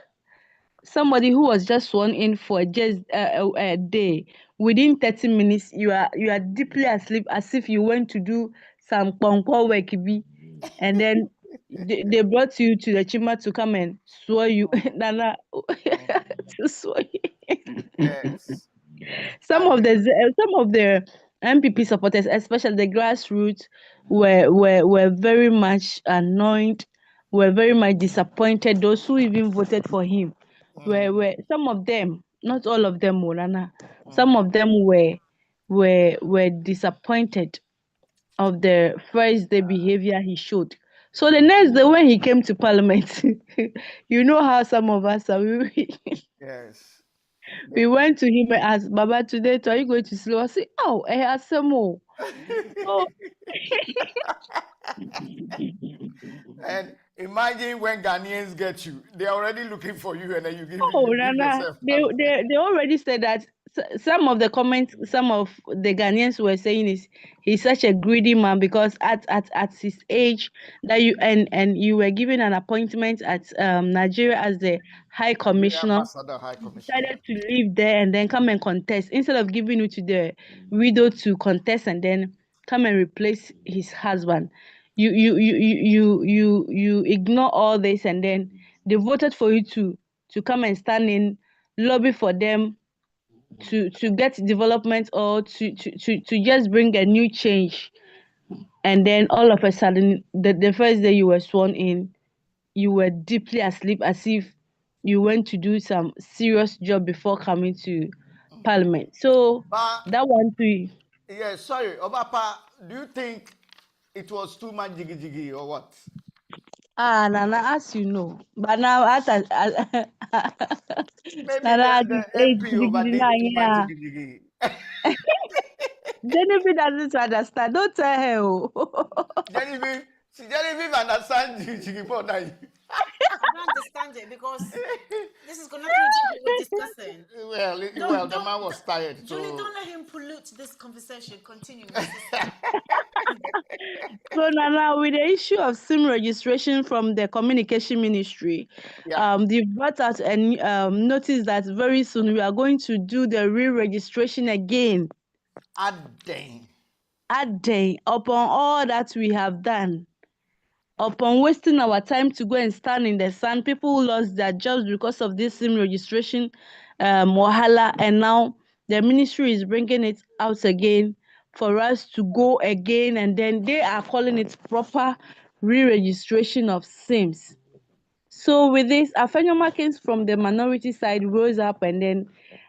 Somebody who was just sworn in for just a day, within 30 minutes, you are deeply asleep, as if you went to do some pongpo work, and then they brought you to the chamber to come and swear you, Nana, to swear you. Yes. Some And of the MPP supporters, especially the grassroots, were very much annoyed, were very much disappointed. Those who even voted for him were some of them, not all of them, Molana. Some of them were disappointed of the first day behavior he showed. So the next day when he came to parliament, you know how some of us are. yes. We went to him and asked, Baba, today, are you going to sleep? I said, oh, I have some more. So, And imagine when Ghanaians get you, they're already looking for you, and then oh, you give Nana, yourself they, up. they already said that some of the comments, some of the Ghanaians were saying is he's such a greedy man because at his age that and you were given an appointment at Nigeria as the High Nigeria Commissioner. Ambassador, High Commissioner. Decided to live there and then come and contest instead of giving it to the widow to contest and then come and replace his husband. You ignore all this and then they voted for you to come and stand in, lobby for them to get development or to just bring a new change. And then all of a sudden, the first day you were sworn in, you were deeply asleep as if you went to do some serious job before coming to parliament. So But that one too. yeah, sorry, Obapa, do you think it was too much jiggy jiggy or what? Nana, as you know, but now Maybe Nana at the his age, MP gidi gidi overdid now, too much yeah. jiggy jiggy. Jennifer doesn't understand. Don't tell her. Genevieve understand jiggy jiggy more than you. I don't understand it because this is nothing to do with what we're discussing. Well, the man was tired, Julie, so don't let him pollute this conversation. Continue, my sister. So Nana, with the issue of SIM registration from the communication ministry, yeah. they brought out a notice that very soon we are going to do the re-registration again. Dang. At day upon all that we have done, upon wasting our time to go and stand in the sun, people who lost their jobs because of this SIM registration wahala, and now the ministry is bringing it out again for us to go again, and then they are calling it proper re-registration of SIMs. So with this, Afenyo Markins from the minority side rose up and then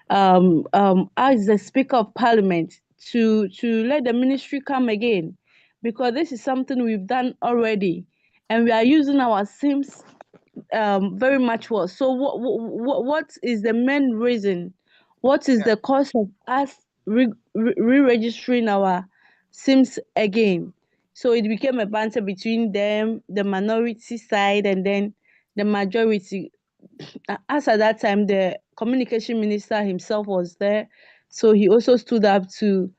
asked the Speaker of Parliament to let the ministry come again, because this is something we've done already, and we are using our SIMs very much well. So what is the main reason? What is Yeah. the cause of us re-registering our SIMs again? So it became a banter between them, the minority side, and then the majority. As at that time, the communication minister himself was there, so he also stood up to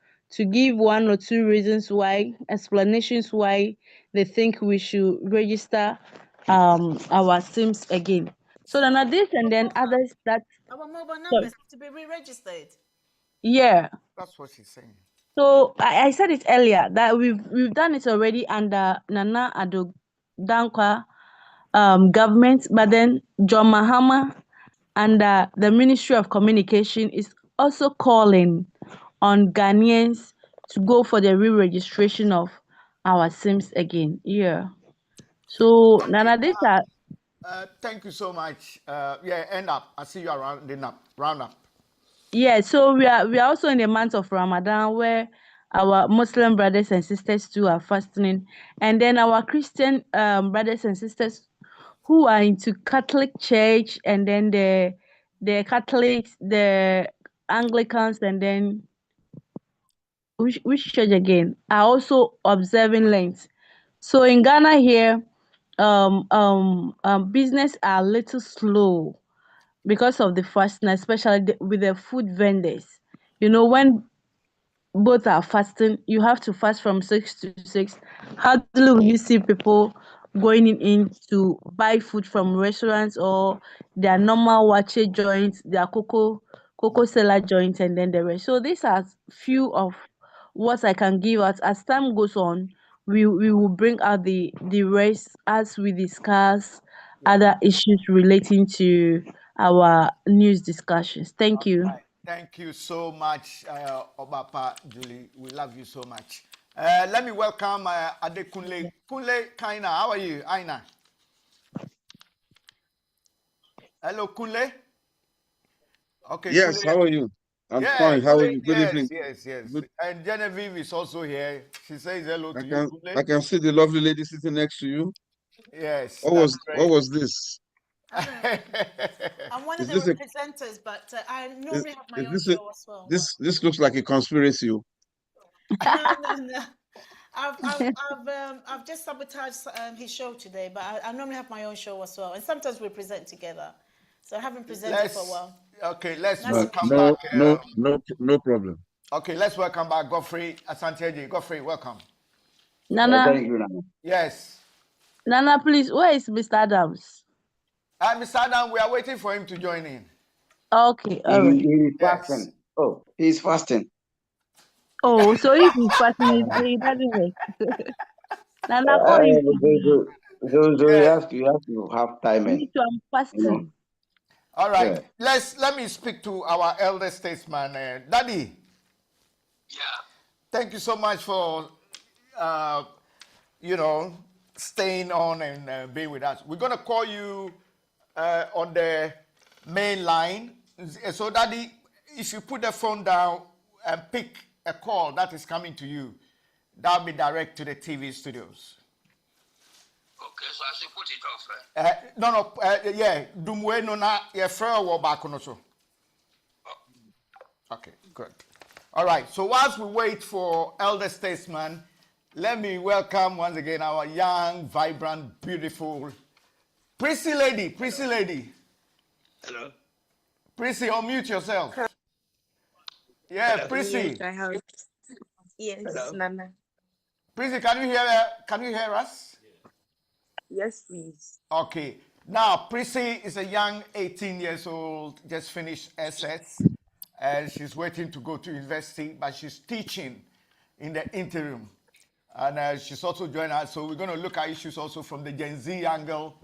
give one or two reasons why, explanations why they think we should register our SIMs again. So then at this and then others that Our mobile sorry, numbers have to be re-registered. yeah. That's what she's saying. So I said it earlier that we've done it already under Nana Addo Dankwa government, but then John Mahama under the Ministry of Communication is also calling on Ghanaians to go for the re-registration of our SIMs again. Yeah. So Okay. Nana, these are Thank you so much. Yeah, end up. I see you around the round up. Yeah, so we are also in the month of Ramadan where our Muslim brothers and sisters too are fasting, and then our Christian brothers and sisters who are into Catholic Church, and then the Catholics, the Anglicans, and then which church again are also observing Lent. So in Ghana here, business are a little slow because of the fasting, especially with the food vendors. When both are fasting, you have to fast from 6 to 6. Hardly will you see people going in to buy food from restaurants or their normal wache joints, their cocoa seller joints, and then the rest. So these are few of what I can give out. As time goes on, we will bring out the rest as we discuss other issues relating to our news discussions. Thank you. Right. Thank you so much, Obapa Julie. We love you so much. Let me welcome Adekunle. Kunle Kaina, how are you? Aina. Hello, Kunle. Okay, Yes, Kunle. how are you? I'm Yeah, fine. How are Kunle. you? Good Yes, evening. yes, yes. Good. And Genevieve is also here. She says hello I to you, can Kunle. I can see the lovely lady sitting next to you. Yes, What that's was what great. was this? I'm one of Is the this a representers, but I is, normally have my is own this a show as well. this looks like a conspiracy. No, no, no. I've just sabotaged his show today, but I normally have my own show as well, and sometimes we present together. So I haven't presented for a let's while. okay, let's Nice No, to meet welcome you. no, back. no, no, no problem. Okay, let's welcome back Godfrey Asanteji. Godfrey, welcome. Nana, Thank you, Nana. Yes. Nana, please, where is Mr. Adams? Mr. Adam, we are waiting for him to join in. Okay, He, all right. he is Yes. fasting. Oh, he's fasting. Oh, so if he's fasting, it doesn't work. Nana, call him to join. So Yeah. you have to have timing, Me too, I'm you know. fasting. All right. Yeah. Let me speak to our elder statesman, Daddy. Yeah. Thank you so much for, uh, you know, staying on and being with us. We're gonna call you on the main line. So, Daddy, if you put the phone down and pick a call that is coming to you, that'll be direct to the TV studios. Okay, so I should put it off. No, yeah. Dumwe no na ye frɛ wo baako no so. Okay, good. All right. So whilst we wait for elder statesman, let me welcome once again our young, vibrant, beautiful Prissy lady. Prissy lady. Hello. Prissy, unmute yourself. Yeah, Hello. Yes, Prissy. I have. Yes, Hello. Nana. Prissy, can you hear us? Yes, please. Okay. Now, Prissy is a young 18 years old, just finished SS, and she's waiting to go to university, but she's teaching in the interim. And she's also joined us, so we're going to look at issues also from the Gen Z angle.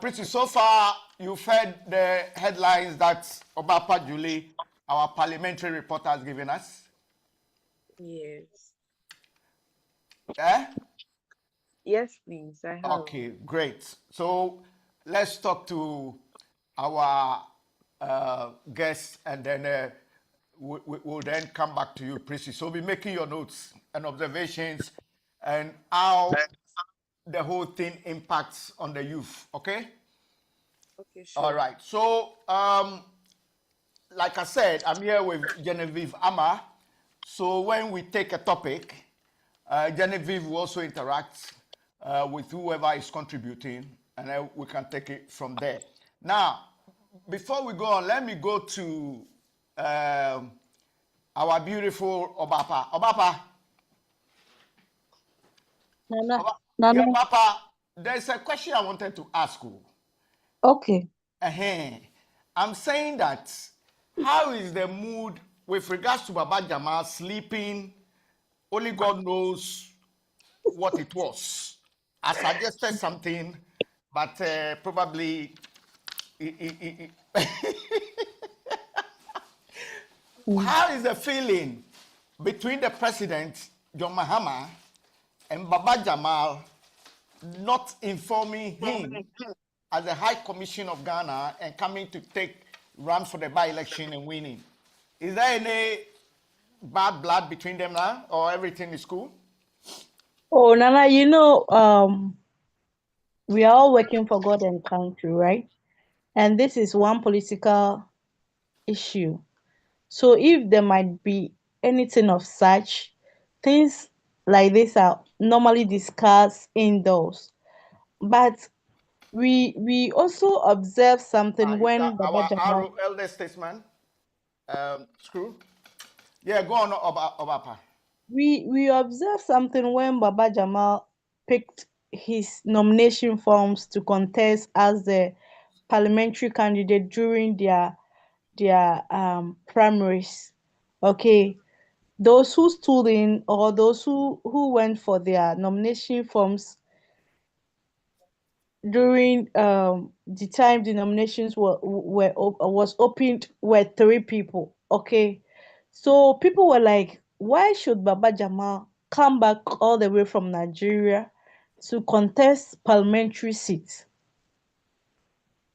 Prissy, so far, you've heard the headlines that Obapa Julie, our parliamentary reporter, has given us. Yes. Eh? Yes, please. I have. Okay, great. So let's talk to our guests, and then we'll then come back to you, Prissy. So be making your notes and observations and how the whole thing impacts on the youth, okay? Okay, All sure. right. So, like I said, I'm here with Genevieve Ama. So when we take a topic, Genevieve will also interact with whoever is contributing, and then we can take it from there. Now, before we go on, let me go to our beautiful Obapa. Obapa, Nana, yeah, Nana. Obapa, there's a question I wanted to ask you. Okay. I'm saying that how is the mood with regards to Baba Jamal sleeping? Only God knows what it was. I suggested something, but probably how is the feeling between the president, John Mahama, and Baba Jamal not informing him as the High Commission of Ghana and coming to run for the by-election and winning? Is there any bad blood between them now, or everything is cool? Oh, Nana, we are all working for God and country, right? And this is one political issue. So if there might be anything of such, things like this are normally discussed indoors. But we also observe something when Baba Jamal, Our elder statesman, Screw. Yeah, go on, Obapa. we observe something when Baba Jamal picked his nomination forms to contest as the parliamentary candidate during their primaries. Okay, those who stood in or those who went for their nomination forms during the time the nominations was opened were three people. Okay, so people were like, why should Baba Jamal come back all the way from Nigeria to contest parliamentary seats?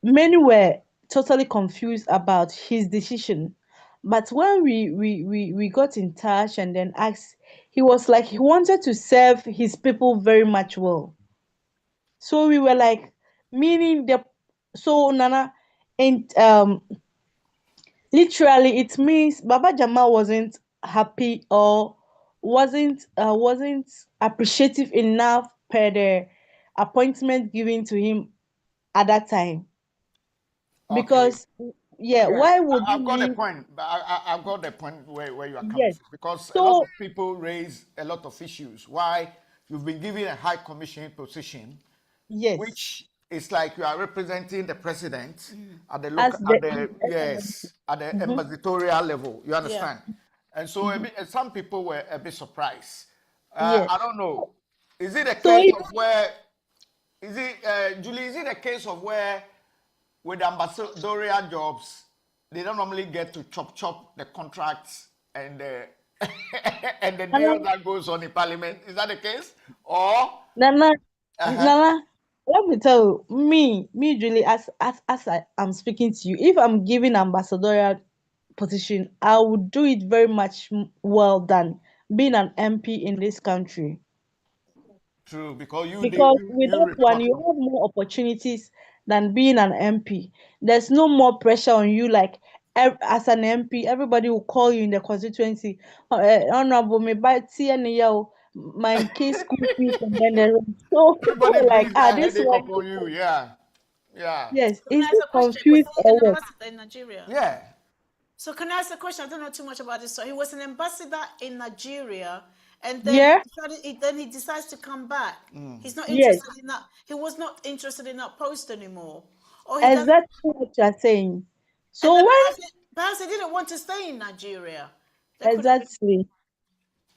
Many were totally confused about his decision. But when we got in touch and then asked, he was like he wanted to serve his people very much well. So we were like, meaning the so Nana, and literally it means Baba Jamal wasn't happy or wasn't appreciative enough per the appointment given to him at that time. Okay. Because yeah, Yes, why would I've you got the leave? point. I've got the point where you are coming Yes. from, because a lot So of people raise a lot of issues. Why you've been given a high commission position, yes, which is like you are representing the president at the as local, the at the Mhm. ambassadorial level. You Yeah. understand? And so Mhm. some people were a bit surprised. Yes. I don't know. Is it a So case if, of where? Is it Julie? Is it a case of where with ambassadorial jobs, they don't normally get to chop the contracts and the and the Nana, deal that goes on in parliament? Is that the case? Or Nana, uh-huh. Nana, let me tell you, me, Julie, as I am speaking to you, if I'm given ambassadorial position, I would do it very much well than being an MP in this country. True, because Because with you that one, report you have more opportunities than being an MP. There's no more pressure on you. Like as an MP, everybody will call you in the constituency. Honorable, me by my kids' school fees, and then the rest. So people everybody were like, brings that this headache one. upon you. Yeah. Yeah. Yes, Can is I ask it a question? Was confused he or an what? ambassador in Nigeria? Yeah. So can I ask a question? I don't know too much about this. So he was an ambassador in Nigeria, and then Yeah, he decides to come back. He's not yes, interested in that. He was not interested in that post anymore, or he doesn't. exactly what you're saying. And So then when perhaps he didn't want to stay in Nigeria. There could have been. exactly,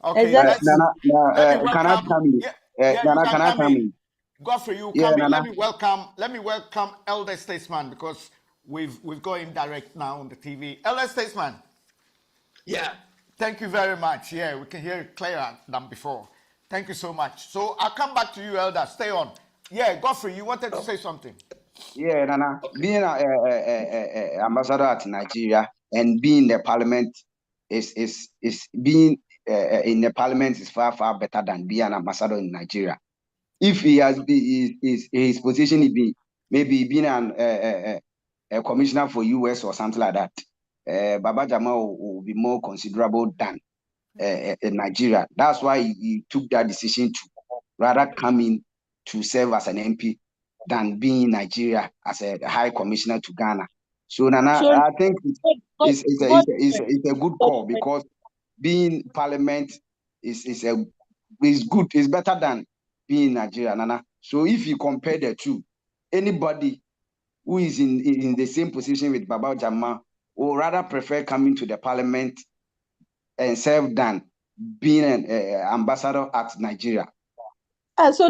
Okay, exactly. let me Can I welcome. come in? Yeah, yeah, you Nana, can can I come come in. in? Godfrey, you Yeah, come in. Nana. Let me welcome Elder Statesman, because we've got him direct now on the TV. Elder Statesman, Yeah. thank you very much. Yeah, we can hear it clearer than before. Thank you so much. So I'll come back to you, Elder. Stay on. Yeah, Godfrey, you wanted to say something. Yeah, Nana. Being a ambassador at Nigeria and being in the parliament is being in the parliament is far better than being an ambassador in Nigeria. If he has his position, he be maybe being a commissioner for US or something like that. Baba Jamal will be more considerable than in Nigeria. That's why he took that decision to rather come in to serve as an MP than being in Nigeria as a high commissioner to Ghana. So Nana, So I think God, God, it's a good call, because being parliament is good. It's better than being in Nigeria, Nana. So if you compare the two, anybody who is in the same position with Baba Jama will rather prefer coming to the parliament and serve than being an ambassador at Nigeria. So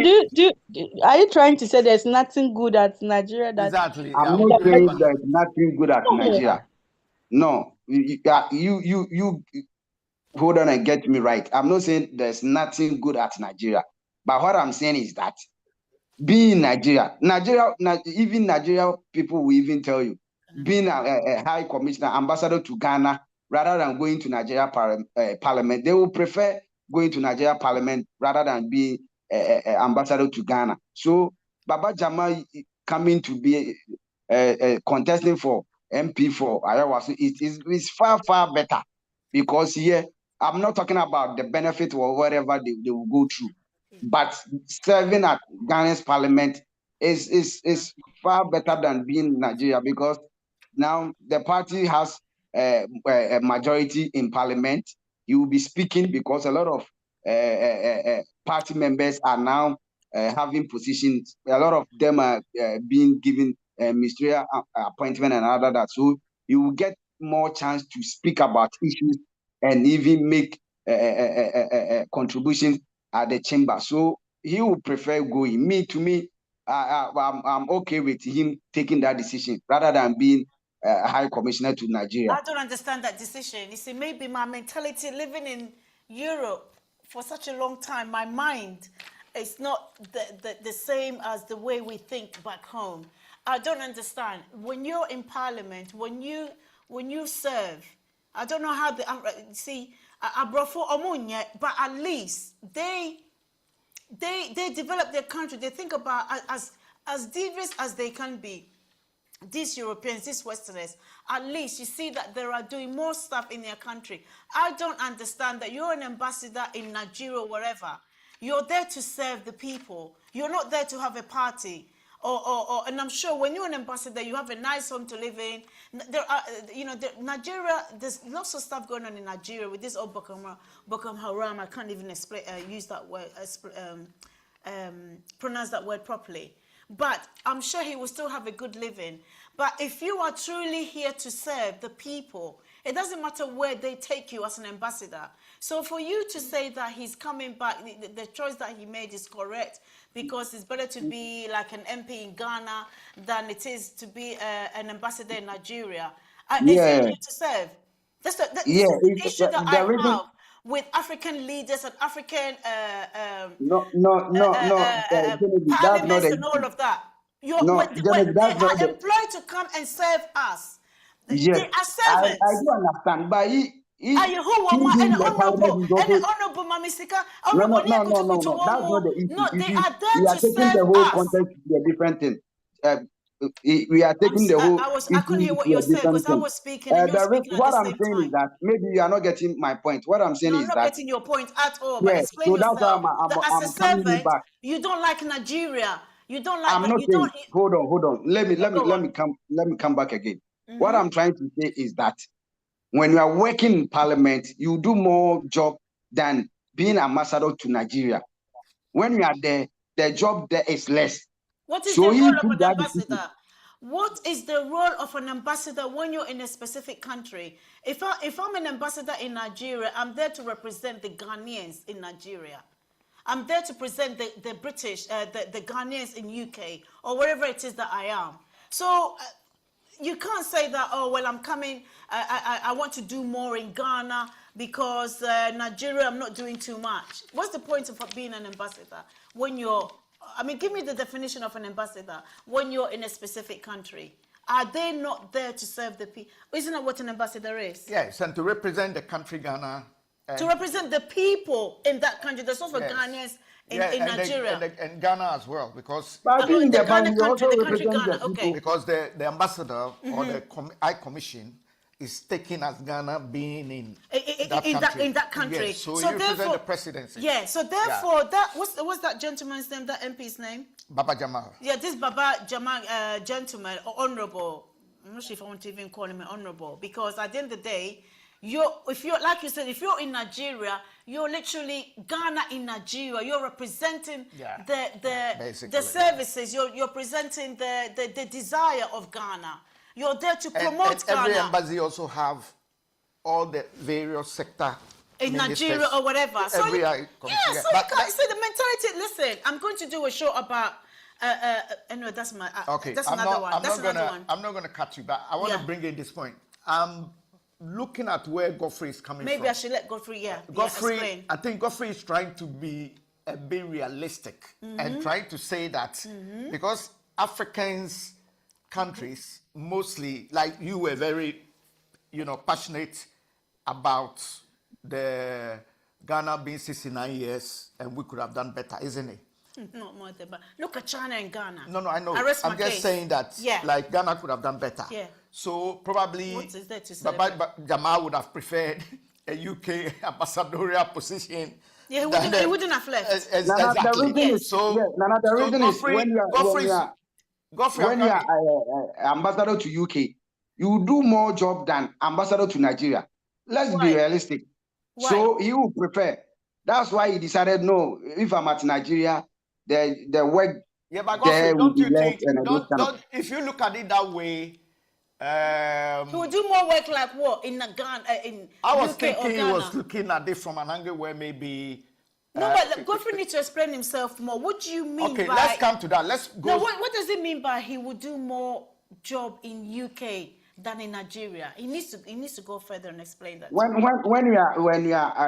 are you trying to say there's nothing good at Nigeria that Exactly. I'm I not would do saying it. there's nothing good at no, Nigeria. No, you hold on and get me right. I'm not saying there's nothing good at Nigeria, but what I'm saying is that being Nigeria, even Nigeria people will even tell you, being a high commissioner, ambassador to Ghana rather than going to Nigeria Parliament. They will prefer going to Nigeria Parliament rather than being ambassador to Ghana. So Baba Jama coming to be contesting for MP for Ayawaso is far, far better, because here I'm not talking about the benefit or whatever they will go through, but serving at Ghana's parliament is far better than being in Nigeria, because now the party has a majority in parliament. You will be speaking because a lot of party members are now having positions. A lot of them are being given ministerial appointment and other that. So you will get more chance to speak about issues and even make contributions at the chamber. So he would prefer going. To me, I'm okay with him taking that decision rather than being a high commissioner to Nigeria. I don't understand that decision. You see, maybe my mentality living in Europe for such a long time, my mind is not the same as the way we think back home. I don't understand. When you're in parliament, when you serve, I don't know how see, I brought for Omunya, but at least they develop their country. They think about as diverse as they can be. These Europeans, these Westerners, at least you see that they are doing more stuff in their country. I don't understand that you're an ambassador in Nigeria or wherever. You're there to serve the people. You're not there to have a party. And I'm sure when you're an ambassador, you have a nice home to live in. There are, Nigeria, there's lots of stuff going on in Nigeria with this old Boko Haram. I can't even use that word, pronounce that word properly. But I'm sure he will still have a good living. But if you are truly here to serve the people, it doesn't matter where they take you as an ambassador. So for you to say that he's coming back, the choice that he made is correct, because it's better to be like an MP in Ghana than it is to be an ambassador in Nigeria. Is he here to serve? This is the issue that I have with African leaders and African parliaments and all of that. They are employed to come and serve us. Yes, they are servants. I do understand, but and honorable Mamisika, no, that's not the issue. No, they are there to serve the whole us. context to a different thing. We are taking the whole. I couldn't hear what you said because I was speaking and you're speaking at what the I'm same saying time. is that maybe you are not getting my point. What I'm saying No, is I'm not getting your point at all. But explain yourself. As a servant, you don't like Nigeria. You don't like. I'm not saying. Hold on. Let me come back again. What I'm trying to say is that when you are working in parliament, you do more job than being ambassador to Nigeria. When you are there, the job there is less. What is the role of an ambassador? What is the role of an ambassador when you're in a specific country? If I'm an ambassador in Nigeria, I'm there to represent the Ghanaians in Nigeria. I'm there to present the British, the Ghanaians in UK, or wherever it is that I am. So you can't say that, oh, well, I'm coming, I want to do more in Ghana because Nigeria, I'm not doing too much. What's the point of being an ambassador when you're, give me the definition of an ambassador when you're in a specific country. Are they not there to serve the people? Isn't that what an ambassador is? Yes, and to represent the country Ghana. To represent the people in that country. There's also Ghanaians in Nigeria. And Ghana as well, because the country Ghana, okay. Because the ambassador or the High Commission is taken as Ghana being in that country. Yes, so you represent the presidency. Yeah, so therefore, that what's that gentleman's name, that MP's name? Baba Jamal. Yeah, this Baba Jamal gentleman, honorable. I'm not sure if I want to even call him an honorable, because at the end of the day, if you're like you said, if you're in Nigeria, you're literally Ghana in Nigeria. You're representing the services. You're presenting the desire of Ghana. You're there to promote Ghana. Every embassy also have all the various sector in Nigeria or whatever. So you can't say the mentality. Listen, I'm going to do a show about. No, that's my. Okay, that's another one. I'm not gonna cut you, but I want to bring in this point. Looking at where Godfrey is coming from. Maybe I should let Godfrey, explain. I think Godfrey is trying to be a bit realistic and trying to say that because Africans, countries, mostly, like you were very, passionate about the Ghana being 69 years and we could have done better, isn't it? Not more than but look at China and Ghana. No, I know. I rest I'm my just case. saying that like Ghana could have done better. Yeah. So probably What is there to say? Jamal would have preferred a UK ambassadorial position. Yeah, he wouldn't have left. Exactly. The reason is, Nana, the reason is when you are ambassador to UK, you do more job than ambassador to Nigeria. Let's be realistic. Why? So he would prefer. That's why he decided, no, if I'm at Nigeria, the work but there Godfrey, will don't be you less. think? And If you look at it that way, he would do more work like what in Ghana, in I was UK thinking or he Ghana. was looking at it from an angle where maybe. No, but Godfrey needs to explain himself more. What do you mean by? Okay, let's come to that. Let's go. No, what does it mean by he would do more job in UK than in Nigeria? He needs to go further and explain that. when you are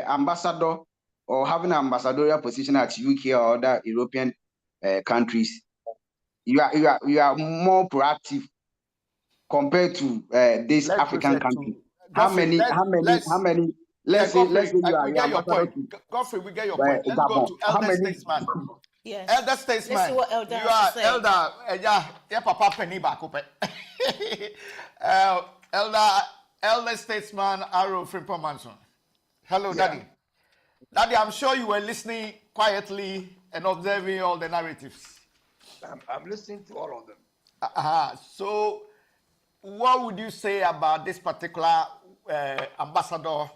ambassador or having an ambassadorial position at UK or other European countries, you are more proactive compared to this African country. How many? Let's say you are ambassador to Godfrey, we get your point. Let's go to elder statesman. Yes. Elder statesman. Let's see what elder you has to say. elder. Yeah, Papa Penny back up. Elder statesman Arrow Frimpong Manson. Hello, Daddy. Daddy, I'm sure you were listening quietly and observing all the narratives. I'm listening to all of them. So, what would you say about this particular ambassador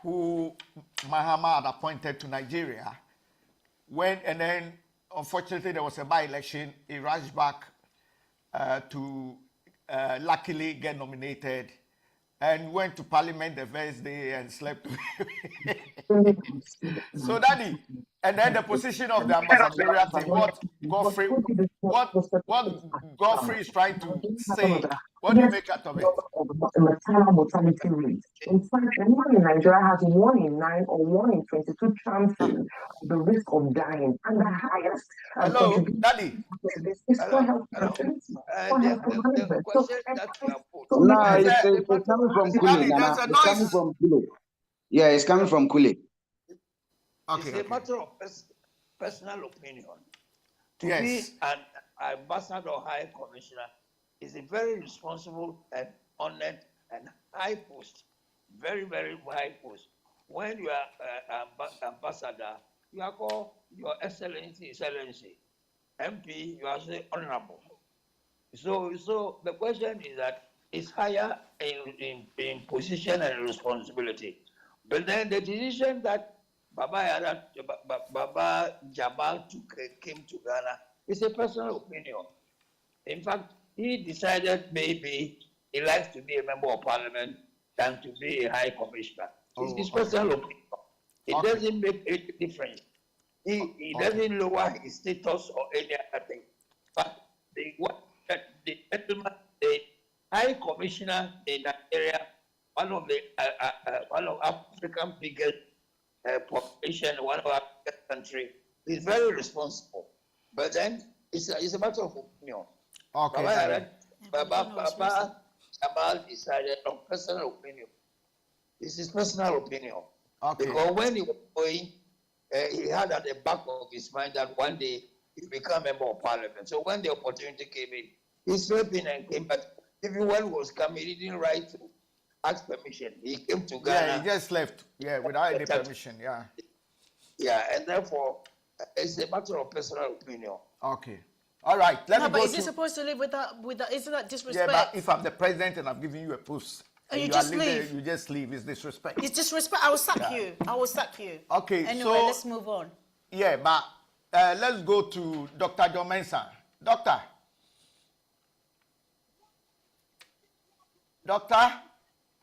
who Mahama had appointed to Nigeria? And then, unfortunately, there was a by-election. He rushed back to luckily get nominated and went to Parliament the first day and slept. So, Daddy, and then the position of the ambassadorial team, what Godfrey is trying to say, what do you make out of it? Maternal mortality rate. In fact, anyone in Nigeria has 1 in 9 or 1 in 22 chances of the risk of dying, and the highest. Hello, Daddy. The question that you have put. No, it's coming from Kule. It's coming from Kule. Yeah, it's coming from Kule. It's a matter of personal opinion. To be an ambassador or high commissioner is a very responsible and honored and high post. Very, very high post. When you are ambassador, you are called Your Excellency, MP, you are say honorable. So the question is that it's higher in position and responsibility. But then the decision that Baba Jamal came to Ghana is a personal opinion. In fact, he decided maybe he likes to be a member of parliament than to be a high commissioner. It's his personal opinion. It doesn't make any difference. He doesn't lower his status or any other thing. But the high commissioner in Nigeria, one of African biggest population, one of our country, is very responsible. But then it's a matter of opinion. Okay. Baba Jamal decided on personal opinion. This is personal opinion. Okay. Because when he was going, he had at the back of his mind that one day he will become a member of parliament. So when the opportunity came in, he swept in and came. But even when he was coming, he didn't write to ask permission. He came to Ghana. Yeah, he just left. Yeah, without any permission. Yeah. Yeah, and therefore, it's a matter of personal opinion. Okay. All right. But is he supposed to live with that? Isn't that disrespect? Yeah, but if I'm the president and I'm giving you a post, and you just leave. You just leave. It's disrespect. It's disrespect. I will sack you. I will sack you. Okay. Anyway, so, let's move on. Yeah, but let's go to Dr. John Mensah. Doctor.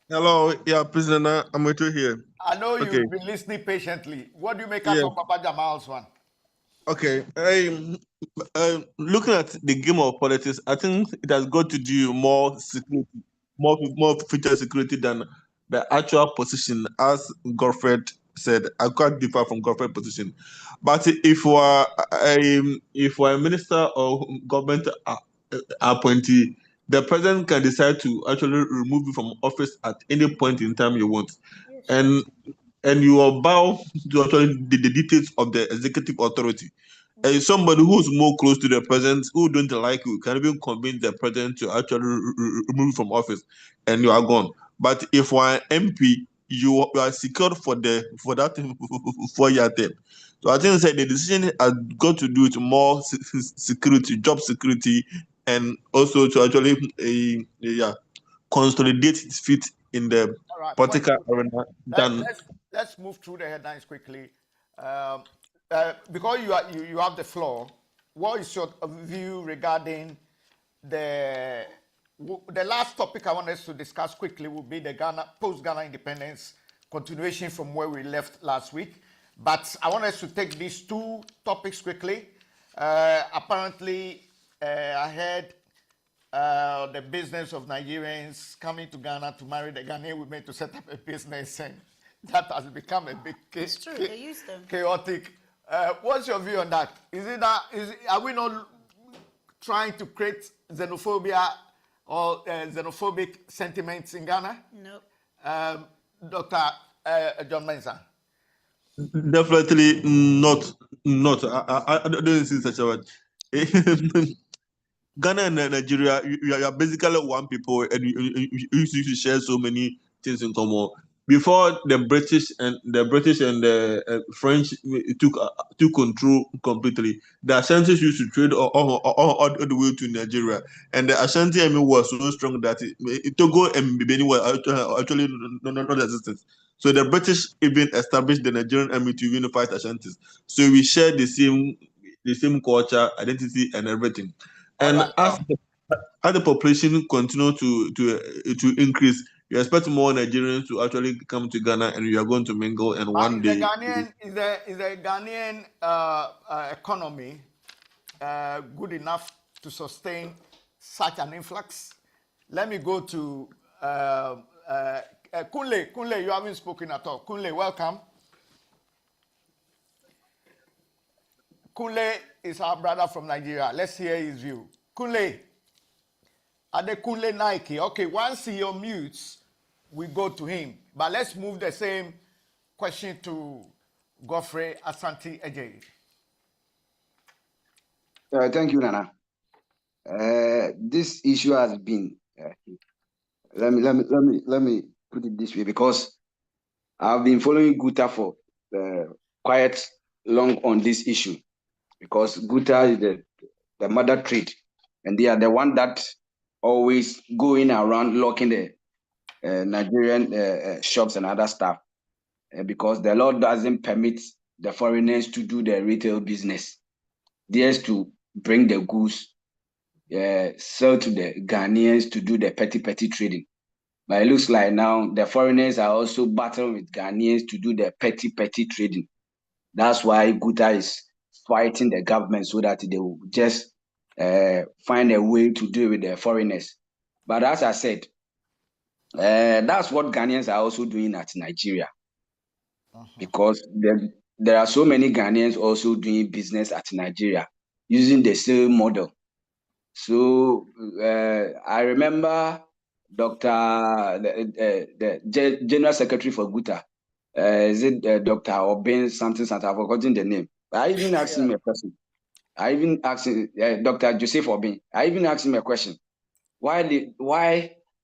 Hello, yeah, prisoner. I'm with you here. I know you've been listening patiently. What do you make out of Papa Jamal's one? Okay. Looking at the game of politics, I think it has got to do more security, more future security than the actual position. As Godfrey said, I quite differ from Godfrey's position. But if we're a minister or government appointee, the president can decide to actually remove you from office at any point in time you want. Yes, And you are bound to actually the details of the executive authority. And somebody who's more close to the president, who don't like you, can even convince the president to actually remove you from office, and you are gone. But if you are an MP, you are secured for that 4-year term. So I think that the decision has got to do with more security, job security, and also to actually consolidate its feet in the All right. political arena than Let's move through the headlines quickly. Because you have the floor, what is your view regarding the last topic I want us to discuss quickly will be the post-Ghana independence continuation from where we left last week. But I want us to take these two topics quickly. Apparently, I heard the business of Nigerians coming to Ghana to marry the Ghanaian women to set up a business, and that has become a big it's true. They use them. chaotic. What's your view on that? Are we not trying to create xenophobia or xenophobic sentiments in Ghana? No. Dr. John Mensah. definitely not. I don't see such a word. Ghana and Nigeria, you are basically one people, and you used to share so many things in common. Before the British and the French took control completely, the Ashantis used to trade all the way to Nigeria, and the Ashanti army was so strong that Togo and Benin were actually not existent. So the British even established the Nigerian army to unify Ashantis. So we share the same culture, identity, and everything. And as the population continue to increase, you expect more Nigerians to actually come to Ghana, and we are going to mingle. And one day, Is the Ghanaian economy good enough to sustain such an influx? Let me go to Kunle. Kunle, you haven't spoken at all. Kunle, welcome. Kunle is our brother from Nigeria. Let's hear his view. Kunle. Kunle Nike. Okay, once he unmutes, we go to him. But let's move the same question to Godfrey Asante Ejei. Thank you, Nana. This issue has been. Let me put it this way, because I've been following Guta for quite long on this issue, because Guta is the mother trade, and they are the one that always going around locking the Nigerian shops and other stuff, because the law doesn't permit the foreigners to do the retail business. Theirs to bring the goods, sell to the Ghanaians to do the petty trading. But it looks like now the foreigners are also battling with Ghanaians to do the petty trading. That's why Guta is fighting the government so that they will just find a way to deal with the foreigners. But as I said, that's what Ghanaians are also doing at Nigeria, because there are so many Ghanaians also doing business at Nigeria using the same model. So I remember the General Secretary for Guta, is it Dr. Obin something? I've forgotten the name. I even asked him a question. I even asked Dr. Joseph Obin. I even asked him a question. Why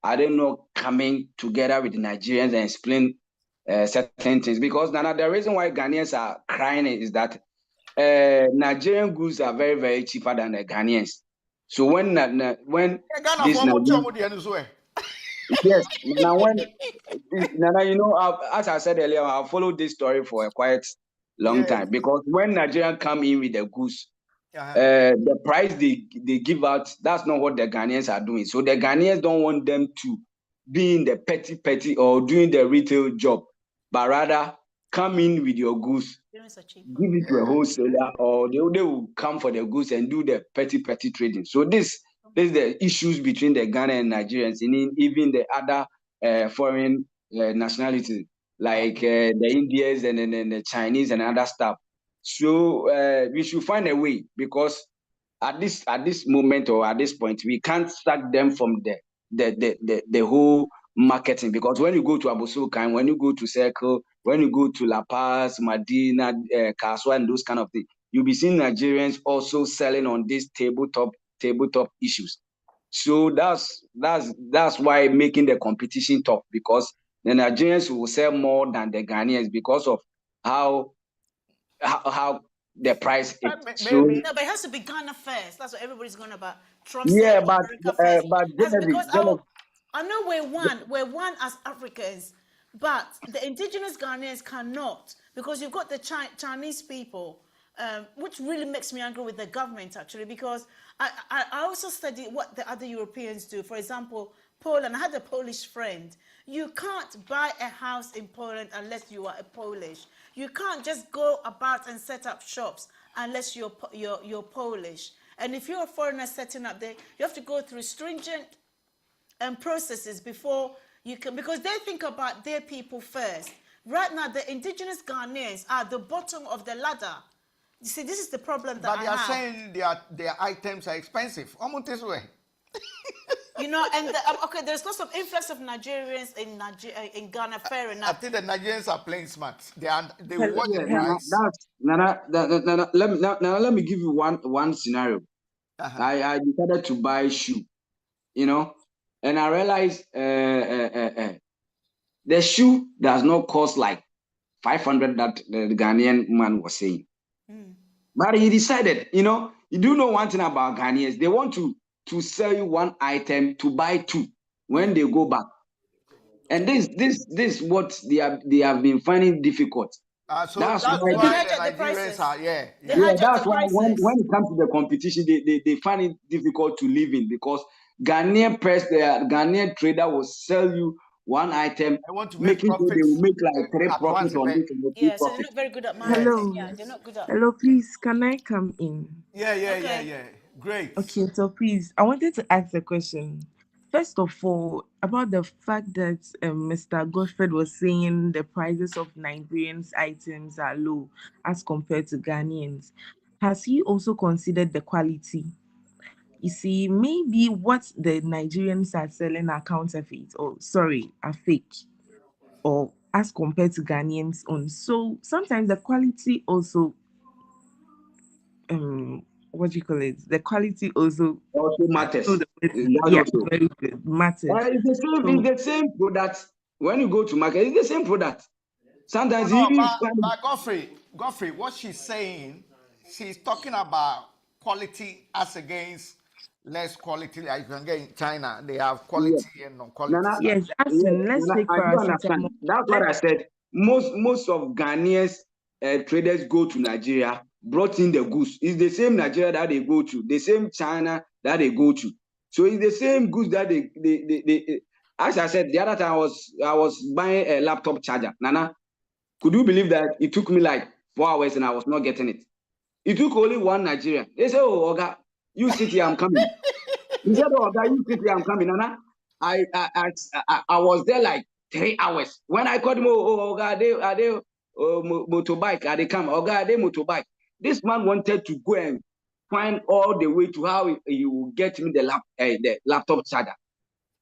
are they not coming together with the Nigerians and explain certain things? Because Nana, the reason why Ghanaians are crying is that Nigerian goods are very, very cheaper than the Ghanaians. So when this yes, now Nana, you know, as I said earlier, I've followed this story for a quite long time, because when Nigerians come in with the goods, the price they give out, that's not what the Ghanaians are doing. So the Ghanaians don't want them to be in the petty or doing the retail job, but rather come in with your goods, give it to a wholesaler, or they will come for the goods and do the petty trading. So this is the issues between the Ghana and Nigerians, and even the other foreign nationalities like the Indians and the Chinese and other stuff. So we should find a way, because at this moment or at this point, we can't sack them from the whole marketing, because when you go to Abosukan, when you go to Circle, when you go to La Paz, Medina, Kaswa, and those kind of things, you'll be seeing Nigerians also selling on these tabletop issues. So that's why making the competition tough, because the Nigerians will sell more than the Ghanaians because of how the price is. So No, but it has to be Ghana first. That's what everybody's going about. Trump yeah, saying America first. That's because Genevieve, I know we're one as Africans, but the indigenous Ghanaians cannot, because you've got the Chinese people, which really makes me angry with the government actually, because I also study what the other Europeans do. For example, Poland. I had a Polish friend. You can't buy a house in Poland unless you are a Polish. You can't just go about and set up shops unless you're Polish. And if you're a foreigner setting up there, you have to go through stringent processes before you can, because they think about their people first. Right now, the indigenous Ghanaians are the bottom of the ladder. You see, this is the problem that But they I are have. saying their items are expensive. Almost this way. You know, and okay, there's lots of influx of Nigerians in Ghana. Fair I enough. think the Nigerians are playing smart. They Hello. watch the yeah, price. let me give you one scenario. Uh-huh. I decided to buy shoe, and I realized the shoe does not cost like 500 that the Ghanaian man was saying. But he decided, you do know one thing about Ghanaians, they want to sell you one item to buy two when they go back. And this what they have been finding difficult. So That's that's why They why the hijack the Nigerians prices. are They yeah, hijack that's the why when prices. it comes to the competition, they find it difficult to live in, because Ghanaian trader will sell you one item, I want to make making sure they profits will make like 3 at once. profits on this and 3 Yeah, so they're profits. not very good at Yes. marketing. Hello. Yeah, they're not good at. Hello, please, can I come in? Okay. Great. Okay, so please, I wanted to ask a question. First of all, about the fact that Mr. Godfred was saying the prices of Nigerians' items are low as compared to Ghanaians. Has he also considered the quality? You see, maybe what the Nigerians are selling are counterfeit, or sorry, are fake, or as compared to Ghanaians' own. So sometimes the quality also, what do you call it? The quality also, Also I don't know matters. the word to- That's yeah, also. very good, matters. It's the same product. When you go to market, it's the same product. Sometimes No, even but Godfrey, what she's saying, she's talking about quality as against less quality. Like you can get in China, they have quality and non-quality Nana, stuff. Yes, as in, let's Nana, take I do understand. paracetamol. That's what I said. Most of Ghanaians traders go to Nigeria, brought in the goods. It's the same Nigeria that they go to, the same China that they go to. So it's the same goods that they as I said the other time, I was buying a laptop charger. Nana, could you believe that it took me like 4 hours and I was not getting it? It took only one Nigerian. They said, "Oh, Oga, you sit here, I'm coming." He said, "Oh, Oga, you sit here, I'm coming." Nana, I was there like 3 hours. When I called him, "Oh, Oga, are they motorbike? Are they come? Oga, are they motorbike?" This man wanted to go and find all the way to how he will get me the laptop charger.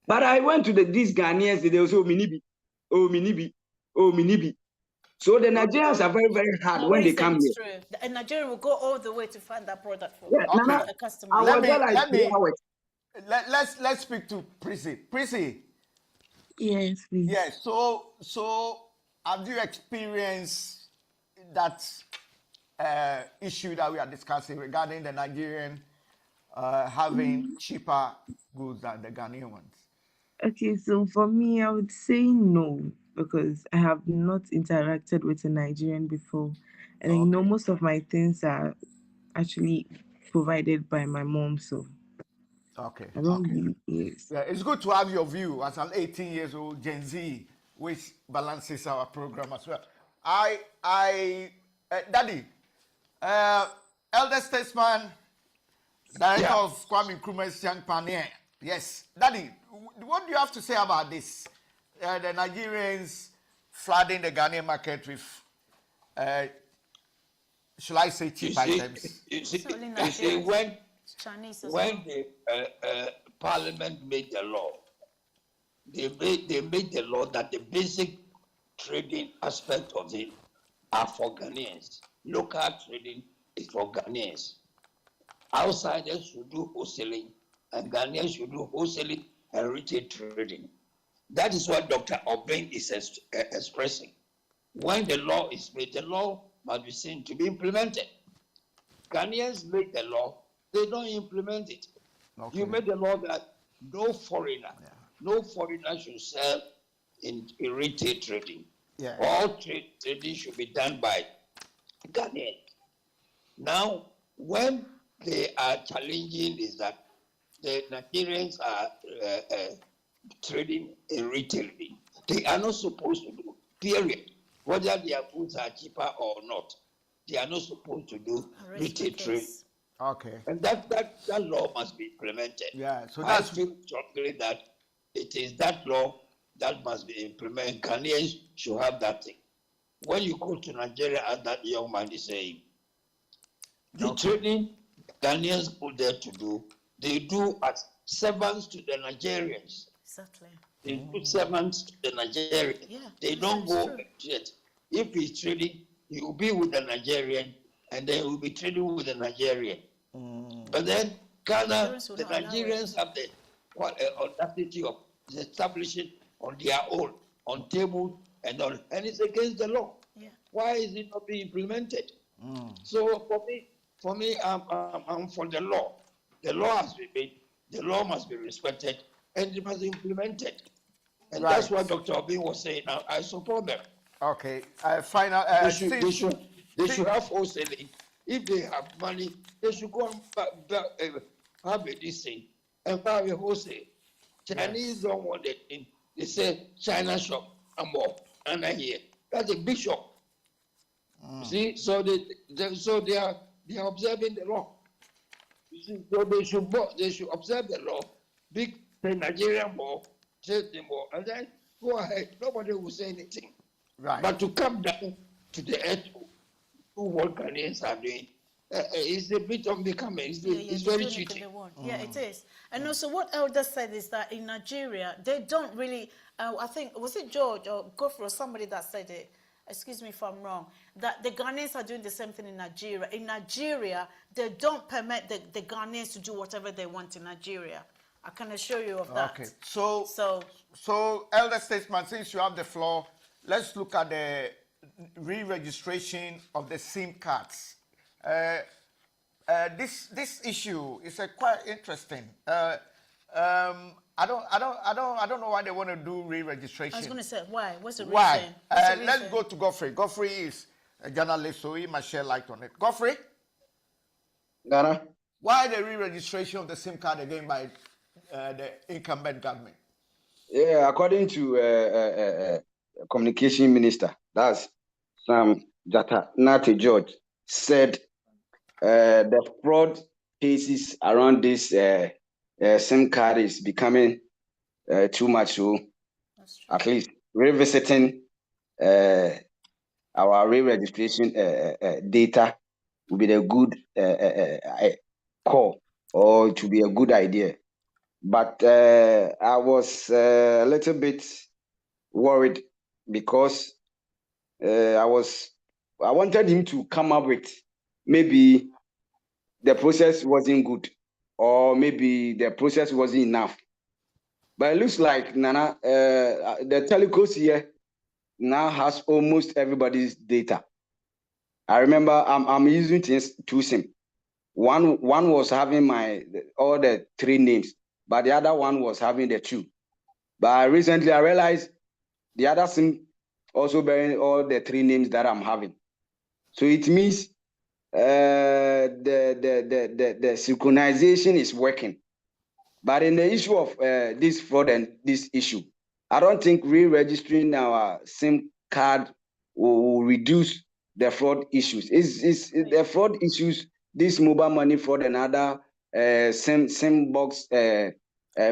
But I went to these Ghanaians, they will say, "Oh, minibi, oh, minibi, oh, minibi." So the Nigerians are very, very hard when they Maurice, come it's here. true. A Nigerian will go all the way to find that product for Yeah, Nana, a customer. I was there like Let 3 me hours. let's speak to Prissy. Prissy, Yes, please. yeah. So have you experienced that issue that we are discussing regarding the Nigerian having cheaper goods than the Ghanaian ones? Okay, so for me, I would say no, because I have not interacted with a Nigerian before. And Okay. most of my things are actually provided by my mom, so Okay. I don't really, yes. Yeah, it's good to have your view as an 18 years old Gen Z, which balances our program as well. Daddy, elder statesman, director of Kwame Nkrumah's Young Pioneer. Yes, Daddy, what do you have to say about this? The Nigerians flooding the Ghanaian market with, should I say, cheap items? You see, when Chinese as when well. the Parliament made the law, they made the law that the basic trading aspect of it are for Ghanaians. Local trading is for Ghanaians. Outsiders should do wholesaling, and Ghanaians should do wholesaling and retail trading. That is what Dr. Obeng is expressing. When the law is made, the law must be seen to be implemented. Ghanaians make the law, they don't implement it. Okay. You made the law that no foreigner should sell in retail trading. Yeah. All trading should be done by Ghanaians. Now, when they are challenging is that the Nigerians are trading in retailing. They are not supposed to do, period. Whether their goods are cheaper or not, they are not supposed to do retail trade. Okay. And that law must be implemented. Yeah, so I that's feel strongly that it is that law that must be implemented. Ghanaians should have that thing. When you go to Nigeria, as that young man is saying, the trading Ghanaians go there to do, they do as servants to the Nigerians. Exactly. They do servants to the Nigerians. Yeah, they don't go true. yet. If he's trading, he will be with the Nigerian, and then he will be trading with the Nigerian. But then Ghana, the Nigerians have the audacity of establishing on their own, on table and on, and it's against the law. Yeah. Why is it not being implemented? So for me, I'm for the law. The law has been made. The law must be respected, and it must be implemented. And Right. that's what Dr. Obin was saying. I support them. okay. Final. They should have wholesaling. If they have money, they should go and have this thing and have a wholesale. Chinese don't want it. They say China shop and more, and I hear that's a big shop. You see, so they are observing the law. You see, so they should observe the law. Big the Nigerian more, take them more, and then go ahead. Nobody will say anything. Right. But to come down to the earth, do what Ghanaians are doing, it's a bit unbecoming. It's very cheating. Yeah, it is. And also, what Elder said is that in Nigeria, they don't really. I think was it George or Godfrey or somebody that said it. Excuse me if I'm wrong. That the Ghanaians are doing the same thing in Nigeria. In Nigeria, they don't permit the Ghanaians to do whatever they want in Nigeria. I can assure you of that. Okay. So Elder Statesman, since you have the floor, let's look at the re-registration of the SIM cards. This issue is quite interesting. I don't know why they want to do re-registration. I was going to say why. What's the reason? Why? What's the reason? Let's go to Godfrey. Godfrey is a journalist, so he must share light on it. Godfrey, Ghana. why the re-registration of the SIM card again by the incumbent government? Yeah, according to communication minister, that's Sam Nate George, said the fraud cases around this SIM card is becoming too much. So at least revisiting our re-registration data will be a good call, or it will be a good idea. But I was a little bit worried because I wanted him to come up with maybe the process wasn't good, or maybe the process wasn't enough. But it looks like Nana, the telecos here now has almost everybody's data. I remember I'm using two SIM. One was having all the 3 names, but the other one was having the 2. But recently I realized the other SIM also bearing all the 3 names that I'm having. So it means the synchronization is working. But in the issue of this fraud and this issue, I don't think re-registering our SIM card will reduce the fraud issues. It's the fraud issues, this mobile money fraud and other SIM box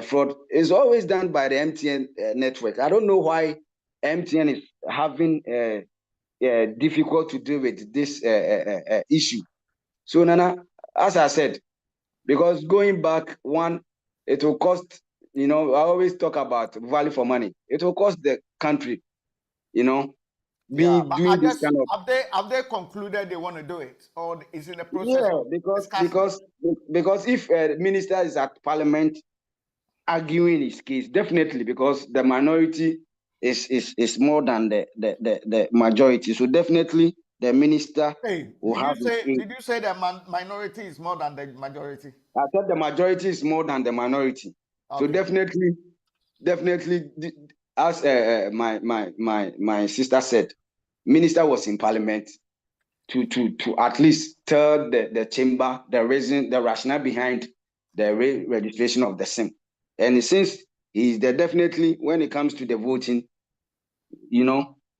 fraud is always done by the MTN network. I don't know why MTN is having difficult to deal with this issue. So Nana, as I said, Because going back, one, it will cost, I always talk about value for money. It will cost the country, Yeah, but doing this kind of. have they concluded they want to do it, or is in the process Yeah, of discussing? because if a minister is at parliament arguing his case, definitely, because the minority is more than the majority. So definitely the minister Hey, will have his say. did you say the minority is more than the majority? I thought the majority is more than the minority. Okay. So definitely, as my sister said, minister was in parliament to at least tell the chamber the reason, the rationale behind the registration of the SIM. And since he's there, definitely when it comes to the voting,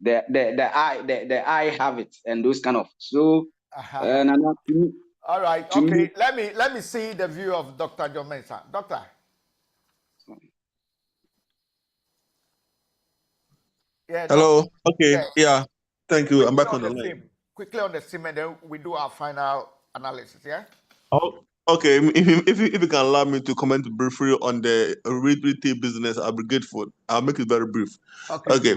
the eye have it and those kind of. So all right, okay. Let me see the view of Dr. John Mensah. Doctor. Yeah. Hello. Doctor. Okay. Yeah. Thank you. I'm back on the line. SIM. Quickly on the SIM, and then we do our final analysis. Yeah. Oh, okay. If you can allow me to comment briefly on the retail business, I'll be grateful. I'll make it very brief. Okay.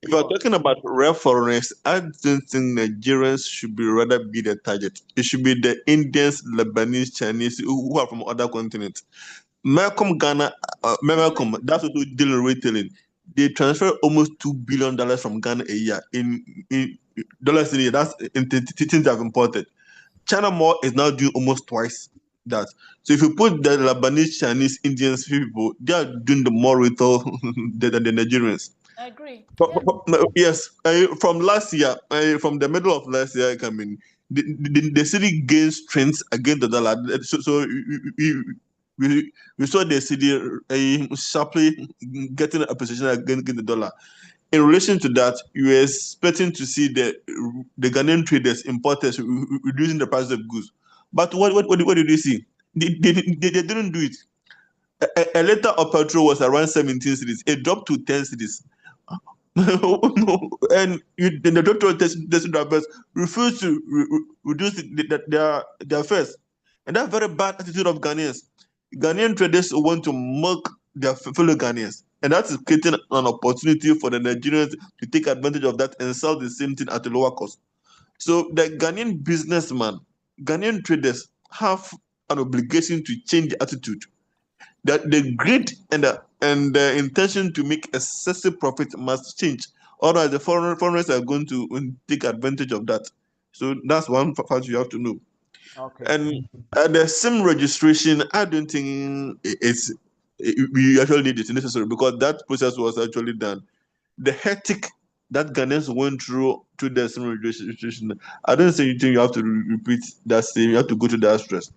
If you're talking about reference, I don't think Nigerians should rather be the target. It should be the Indians, Lebanese, Chinese who are from other continents. Malcolm Ghana, Malcolm, that's what we deal in retailing. They transfer almost $2 billion from Ghana a year in dollars a year. That's in things they've imported. China Mall is now doing almost twice that. So if you put the Lebanese, Chinese, Indians people, they are doing the more retail than the Nigerians. I agree. Yes, from last year, from the middle of last year, I mean, the city gained strength against the dollar. So we saw the city sharply getting a position against the dollar. In relation to that, you were expecting to see the Ghanaian traders, importers reducing the price of goods. But what did you see? They didn't do it. A liter of petrol was around 17 cities. It dropped to 10 cities. And the doctor testing drivers refused to reduce their fares. And that's very bad attitude of Ghanaians. Ghanaian traders want to milk their fellow Ghanaians. And that is creating an opportunity for the Nigerians to take advantage of that and sell the same thing at a lower cost. So the Ghanaian businessman, Ghanaian traders have an obligation to change the attitude. That the greed and the intention to make excessive profit must change. Otherwise, the foreigners are going to take advantage of that. So that's one fact you have to know. Okay. And the SIM registration, I don't think we actually need it necessary because that process was actually done. The hectic that Ghanaians went through to the SIM registration, I don't think you have to repeat that same. You have to go to that stress.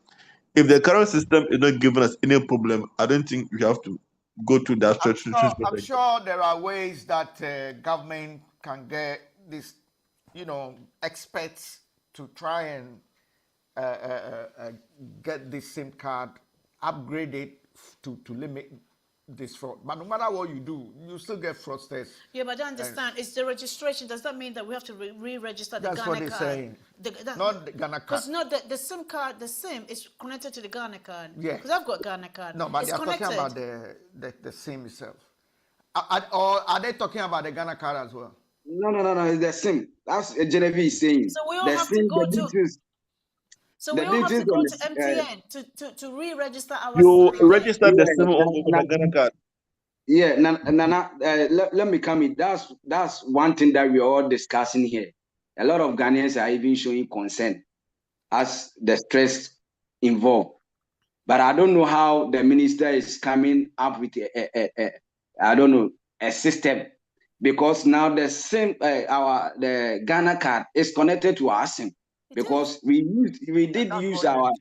If the current system is not giving us any problem, I don't think we have to go to that stress. I'm sure there are ways that government can get this, experts to try and get this SIM card upgraded to limit this fraud. But no matter what you do, you still get fraudsters. Yeah, but I don't understand. It's the registration. Does that mean that we have to re-register the Ghana card? That's what they're saying. Not the Ghana card. Because not the SIM card, the SIM is connected to the Ghana card. Yeah. Because I've got Ghana card. No, but they're talking about the SIM itself. Or are they talking about the Ghana card as well? No. It's the SIM. That's Genevieve is saying. So we all have to go to. So we all have to go to MTN to re-register our. You register the SIM on the Ghana card. Yeah, Nana, let me come in. That's one thing that we're all discussing here. A lot of Ghanaians are even showing concern as the stress involved. But I don't know how the minister is coming up with a system, because now the SIM, the Ghana card is connected to our SIM, because we did use our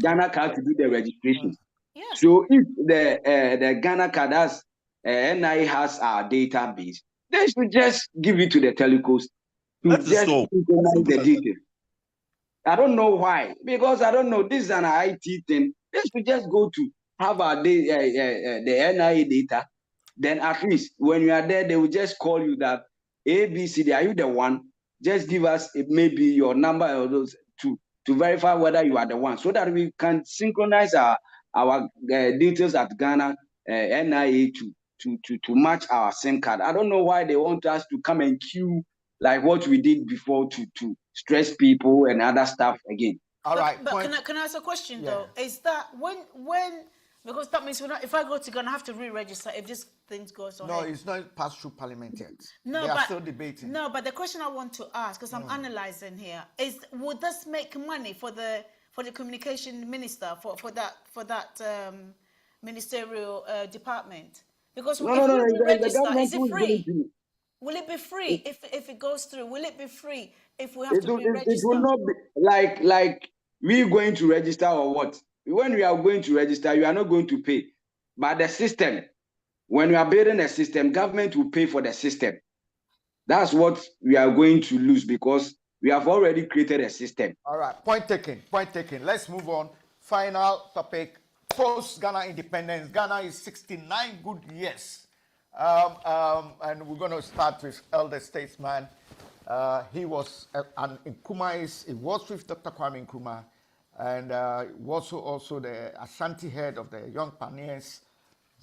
Ghana card to do the registration. Yes. So if the Ghana card has NI has our database, they should just give it to the telecos to just synchronize the details. I don't know why, because I don't know. This is an IT thing. They should just go to have our the NIA data. Then at least when you are there, they will just call you that ABCD. Are you the one? Just give us maybe your number or those two. to verify whether you are the one, so that we can synchronize our details at Ghana NIA to match our SIM card. I don't know why they want us to come and queue like what we did before to stress people and other stuff again. All right. But can I ask a question though? Is that when because that means if I go to Ghana, I have to re-register if this thing goes on. No, it's not passed through Parliament yet. No, they but are still debating. No, but the question I want to ask, because I'm analyzing here, is would this make money for the communication minister for that ministerial department? Because if we re-register, is it free? Will it be free if it goes through? Will it be free if we have to re-register? It will not be like we going to register or what? When we are going to register, you are not going to pay. But the system, when we are building a system, government will pay for the system. That's what we are going to lose because we have already created a system. All right, point taken. Let's move on. Final topic, post-Ghana independence. Ghana is 69 good years. And we're going to start with elder statesman. He was an Nkrumah. He was with Dr. Kwame Nkrumah, and was also the Ashanti head of the Young Pioneers.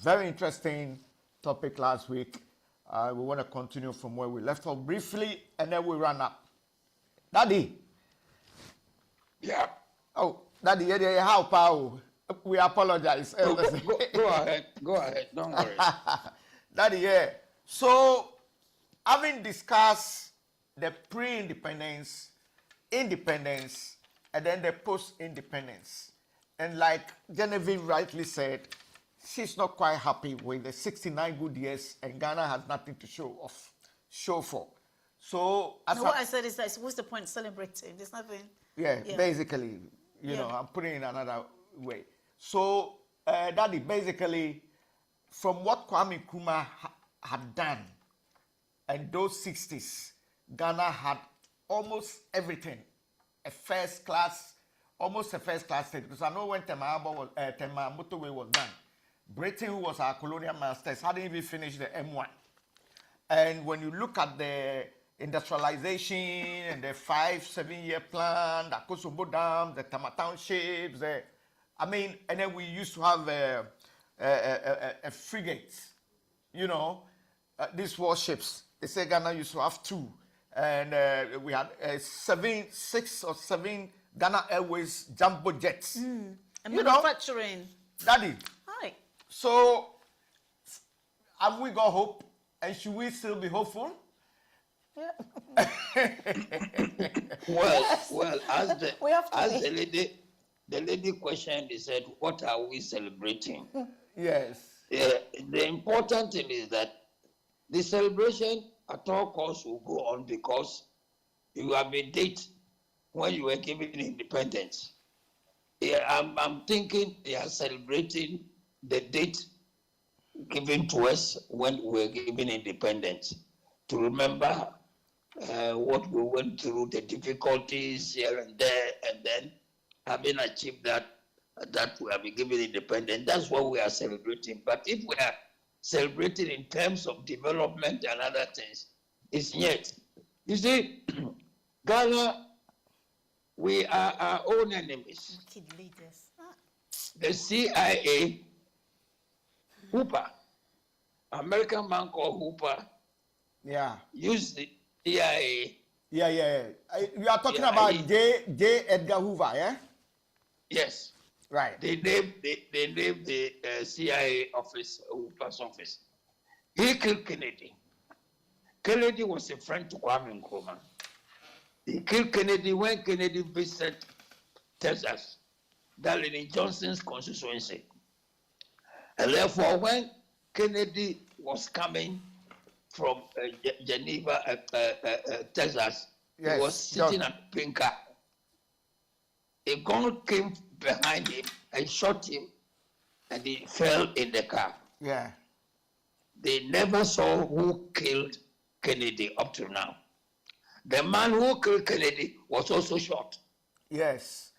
Very interesting topic last week. We want to continue from where we left off briefly, and then we run up. Daddy. Yeah. Oh, Daddy, how power? We apologize. Go ahead. Don't worry. Daddy, yeah. So, having discussed the pre-independence, independence, and then the post-independence, and like Genevieve rightly said, she's not quite happy with the 69 good years, and Ghana has nothing to show for. So, what I said is that what's the point celebrating? There's nothing. Yeah, basically, you know, I'm putting it in another way. So, Daddy, basically, from what Kwame Nkrumah had done in those 60s, Ghana had almost everything. Almost a first class state. Because I know when Tema Motorway was done, Britain, who was our colonial masters, hadn't even finished the M1. And when you look at the industrialization and the 5-7 year plan, the Kosovo Dam, the Tama Townships, and then we used to have a frigate, you know, these warships. They say Ghana used to have 2. And we had 6 or 7 Ghana Airways jumbo jets. And manufacturing. Daddy. Hi. So, have we got hope? And should we still be hopeful? Yeah. Well, as the lady questioned, he said, what are we celebrating? Yes. The important thing is that the celebration at all costs will go on because you have a date when you were given independence. I'm thinking they are celebrating the date given to us when we were given independence, to remember what we went through, the difficulties here and there, and then having achieved that we have been given independence. That's what we are celebrating. But if we are celebrating in terms of development and other things, it's yet. You see, Ghana, we are our own enemies. The CIA, Hooper, American man called Hooper, used the CIA. Yeah. You are talking about J. Edgar Hoover, yeah? Yes. Right. They named the CIA office, Hooper's office. He killed Kennedy. Kennedy was a friend to Kwame Nkrumah. He killed Kennedy when Kennedy visited Texas, that in Johnson's constituency. And therefore, when Kennedy was coming from Geneva, Texas, he was sitting at Pinker. A gun came behind him and shot him, and he fell in the car. Yeah. They never saw who killed Kennedy up to now. The man who killed Kennedy was also shot. Yes.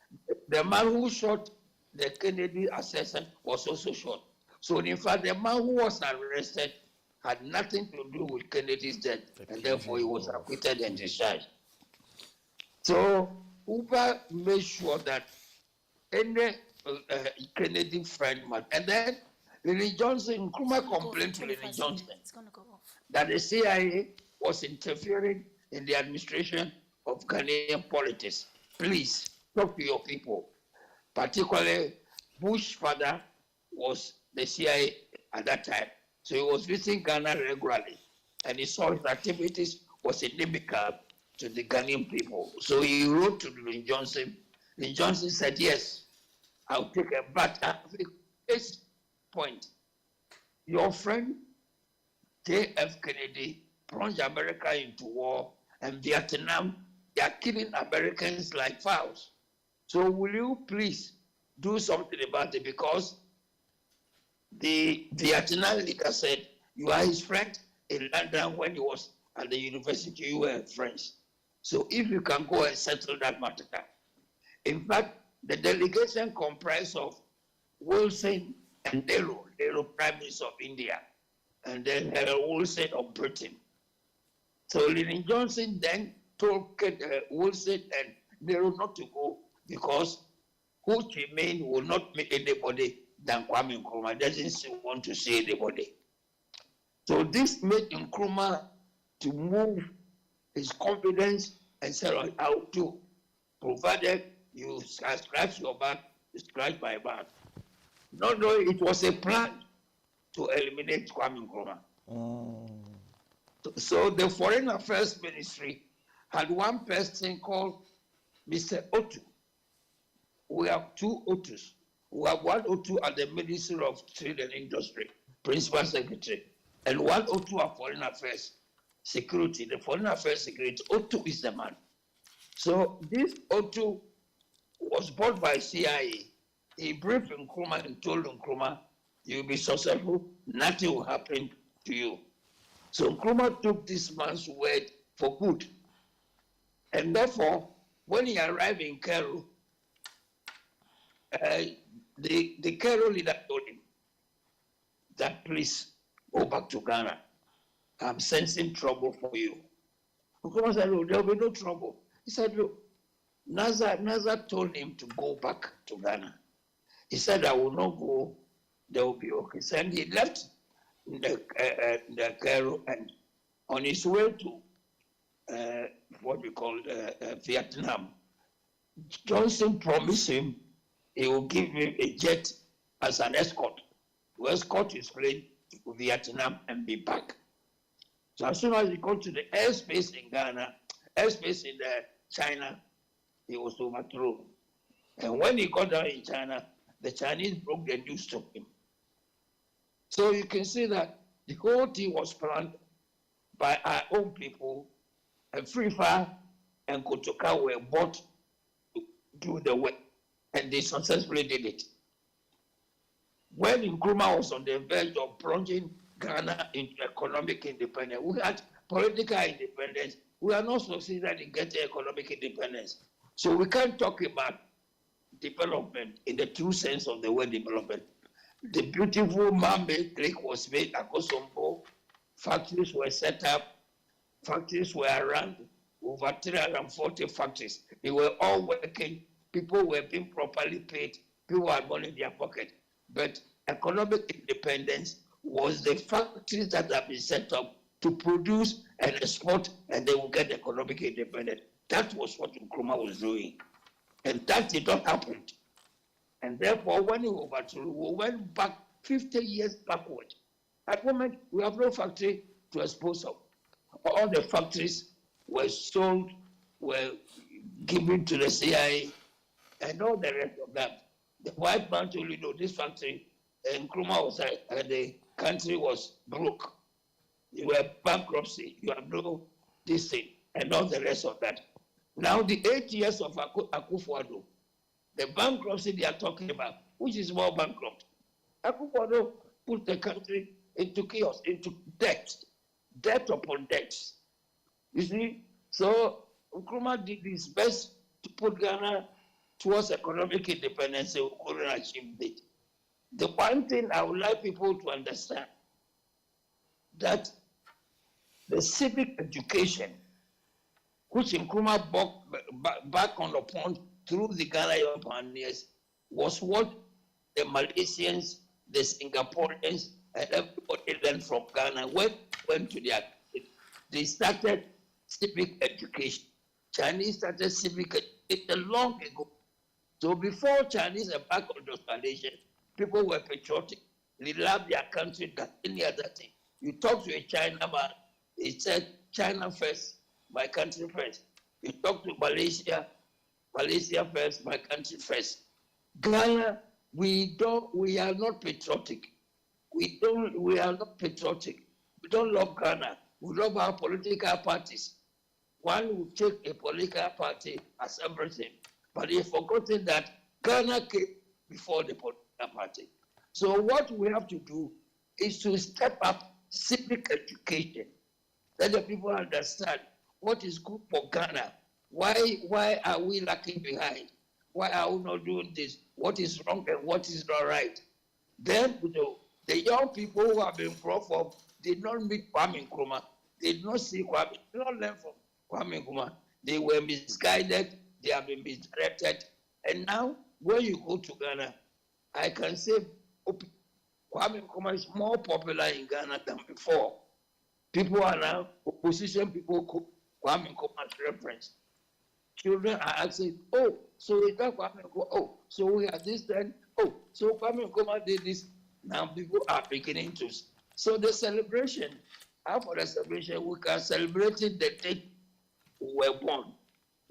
The man who shot the Kennedy assassin was also shot. So in fact, the man who was arrested had nothing to do with Kennedy's death, and therefore he was acquitted and discharged. So Uber made sure that any Kennedy friend, and then Lyndon Johnson, Nkrumah complained to Lyndon Johnson that the CIA was interfering in the administration of Ghanaian politics. Please talk to your people. Particularly, Bush's father was the CIA at that time. So he was visiting Ghana regularly, and he saw his activities was inimical to the Ghanaian people. So he wrote to Lyndon Johnson. Lyndon Johnson said, yes, I'll take a but at this point, your friend J.F. Kennedy plunged America into war, and Vietnam, they are killing Americans like fowls. So will you please do something about it? Because the Vietnam leader said, you are his friend in London when he was at the university, you were friends. So if you can go and settle that matter. In fact, the delegation comprised of Wilson and Nehru Prime Minister of India, and then Wilson of Britain. So Lyndon Johnson then told Wilson and Nehru not to go because Ho Chi Minh will not meet anybody than Kwame Nkrumah. Doesn't want to see anybody. So this made Nkrumah to move his confidence and said, I'll do, provided you scratch your back, you scratch my back. Not knowing it was a plan to eliminate Kwame Nkrumah. So the Foreign Affairs Ministry had one person called Mr. Otu. We have two Otus. We have one Otu at the Ministry of Trade and Industry, Principal Secretary, and one Otu at Foreign Affairs Security. The Foreign Affairs Security, Otu is the man. So this Otu was bought by CIA. He briefed Nkrumah and told Nkrumah, you'll be successful, nothing will happen to you. So Nkrumah took this man's word for good. And therefore, when he arrived in Cairo, the Cairo leader told him that please go back to Ghana. I'm sensing trouble for you. Nkrumah said, no, there'll be no trouble. He said, look, Nazar told him to go back to Ghana. He said, I will not go, they will be okay. So he left the Cairo, and on his way to what we call Vietnam, Johnson promised him he will give him a jet as an escort to escort his plane to Vietnam and be back. So as soon as he got to the airspace in Ghana, airspace in China, he was overthrown. And when he got down in China, the Chinese broke the news to him. So you can see that the whole thing was planned by our own people, and Free Fire and Kotoka were bought to do the work, and they successfully did it. When Nkrumah was on the verge of plunging Ghana into economic independence, we had political independence. We are not succeeded in getting economic independence. So we can't talk about development in the true sense of the word development. The beautiful man-made lake was made at Kosombo. Factories were set up. Factories were around, over 340 factories. They were all working. People were being properly paid. People had money in their pocket. But economic independence was the factories that have been set up to produce and export, and they will get economic independence. That was what Nkrumah was doing. And that did not happen. And therefore, when he overthrew, we went back 50 years backward. At the moment, we have no factory to expose of. All the factories were sold, were given to the CIA, and all the rest of that. The white man told you know this factory, and Nkrumah was the country was broke. You were bankruptcy, you have no this thing, and all the rest of that. Now the 8 years of Akufo-Addo, the bankruptcy they are talking about, which is more bankrupt. Akufo-Addo put the country into chaos, into debt upon debt. You see, so Nkrumah did his best to put Ghana towards economic independence, and we couldn't achieve it. The one thing I would like people to understand, that the civic education which Nkrumah back on the pond through the Ghana Young Pioneers, was what the Malaysians, the Singaporeans, and everybody learned from Ghana. Went to their, they started civic education. Chinese started civic education long ago. So before Chinese embarked on Malaysia, people were patriotic. They loved their country than any other thing. You talk to a Chinaman, he said, China first, my country first. You talk to Malaysia, Malaysia first, my country first. Ghana, we are not patriotic. We are not patriotic. We don't love Ghana. We love our political parties. One will take a political party as everything, but they've forgotten that Ghana came before the political party. So what we have to do is to step up civic education. Let the people understand what is good for Ghana. Why are we lagging behind? Why are we not doing this? What is wrong and what is not right? Then, the young people who have been brought up did not meet Kwame Nkrumah. They did not see Kwame, did not learn from Kwame Nkrumah. They were misguided, they have been misdirected. And now, when you go to Ghana, I can say Kwame Nkrumah is more popular in Ghana than before. People are now, opposition people, Kwame Nkrumah's reference. Children are asking, oh, so is that Kwame Nkrumah? Oh, so we are this then? Oh, so Kwame Nkrumah did this. Now people are beginning to. So the celebration, after the celebration, we can celebrate it the day we were born.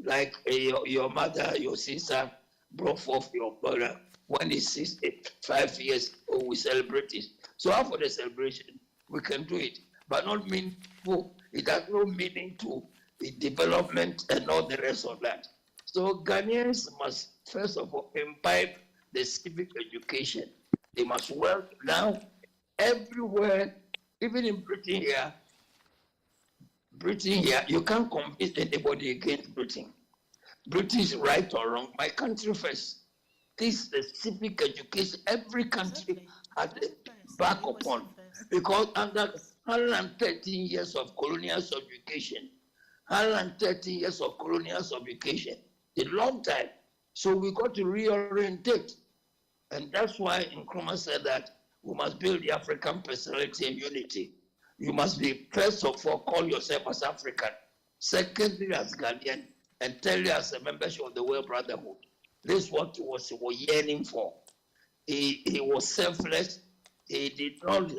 Like your mother, your sister brought forth your brother when he's 65 years old, we celebrate it. So after the celebration, we can do it, but not meaningful. It has no meaning to the development and all the rest of that. So Ghanaians must first of all imbibe the civic education. They must work now everywhere, even in Britain here, you can't convince anybody against Britain. Britain is right or wrong. My country first. This is the civic education every country has back upon. Because under 113 years of colonial subjugation, 130 years of colonial subjugation, a long time. So we got to reorientate. And that's why Nkrumah said that we must build the African personality and unity. You must be, first of all, call yourself as African. Secondly, as Ghanaian, and tell you as a membership of the World Brotherhood. This is what he was yearning for. He was selfless. He did not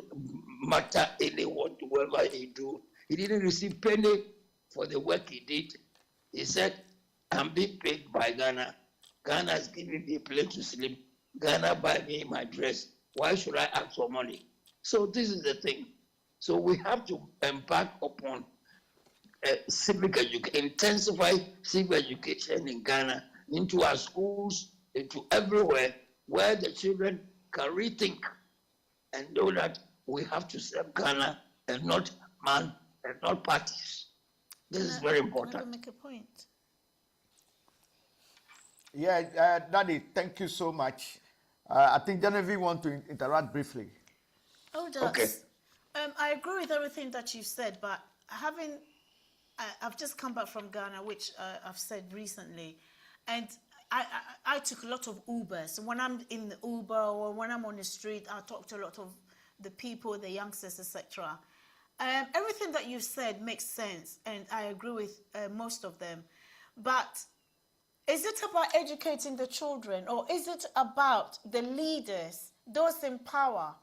matter anyone to whatever he do. He didn't receive penny for the work he did. He said, I'm being paid by Ghana. Ghana is giving me a place to sleep. Ghana buy me my dress. Why should I ask for money? So this is the thing. So we have to embark upon civic education, intensify civic education in Ghana, into our schools, into everywhere, where the children can rethink and know that we have to serve Ghana and not man and not parties. This is very important. Can I make a point? Yeah, Daddy, thank you so much. I think Genevieve want to interact briefly. Oh, does. Okay. I agree with everything that you said, but I've just come back from Ghana, which I've said recently, and I took a lot of Ubers. When I'm in the Uber or when I'm on the street, I talk to a lot of the people, the youngsters, etc. Everything that you said makes sense, and I agree with most of them. But is it about educating the children, or is it about the leaders, those in power?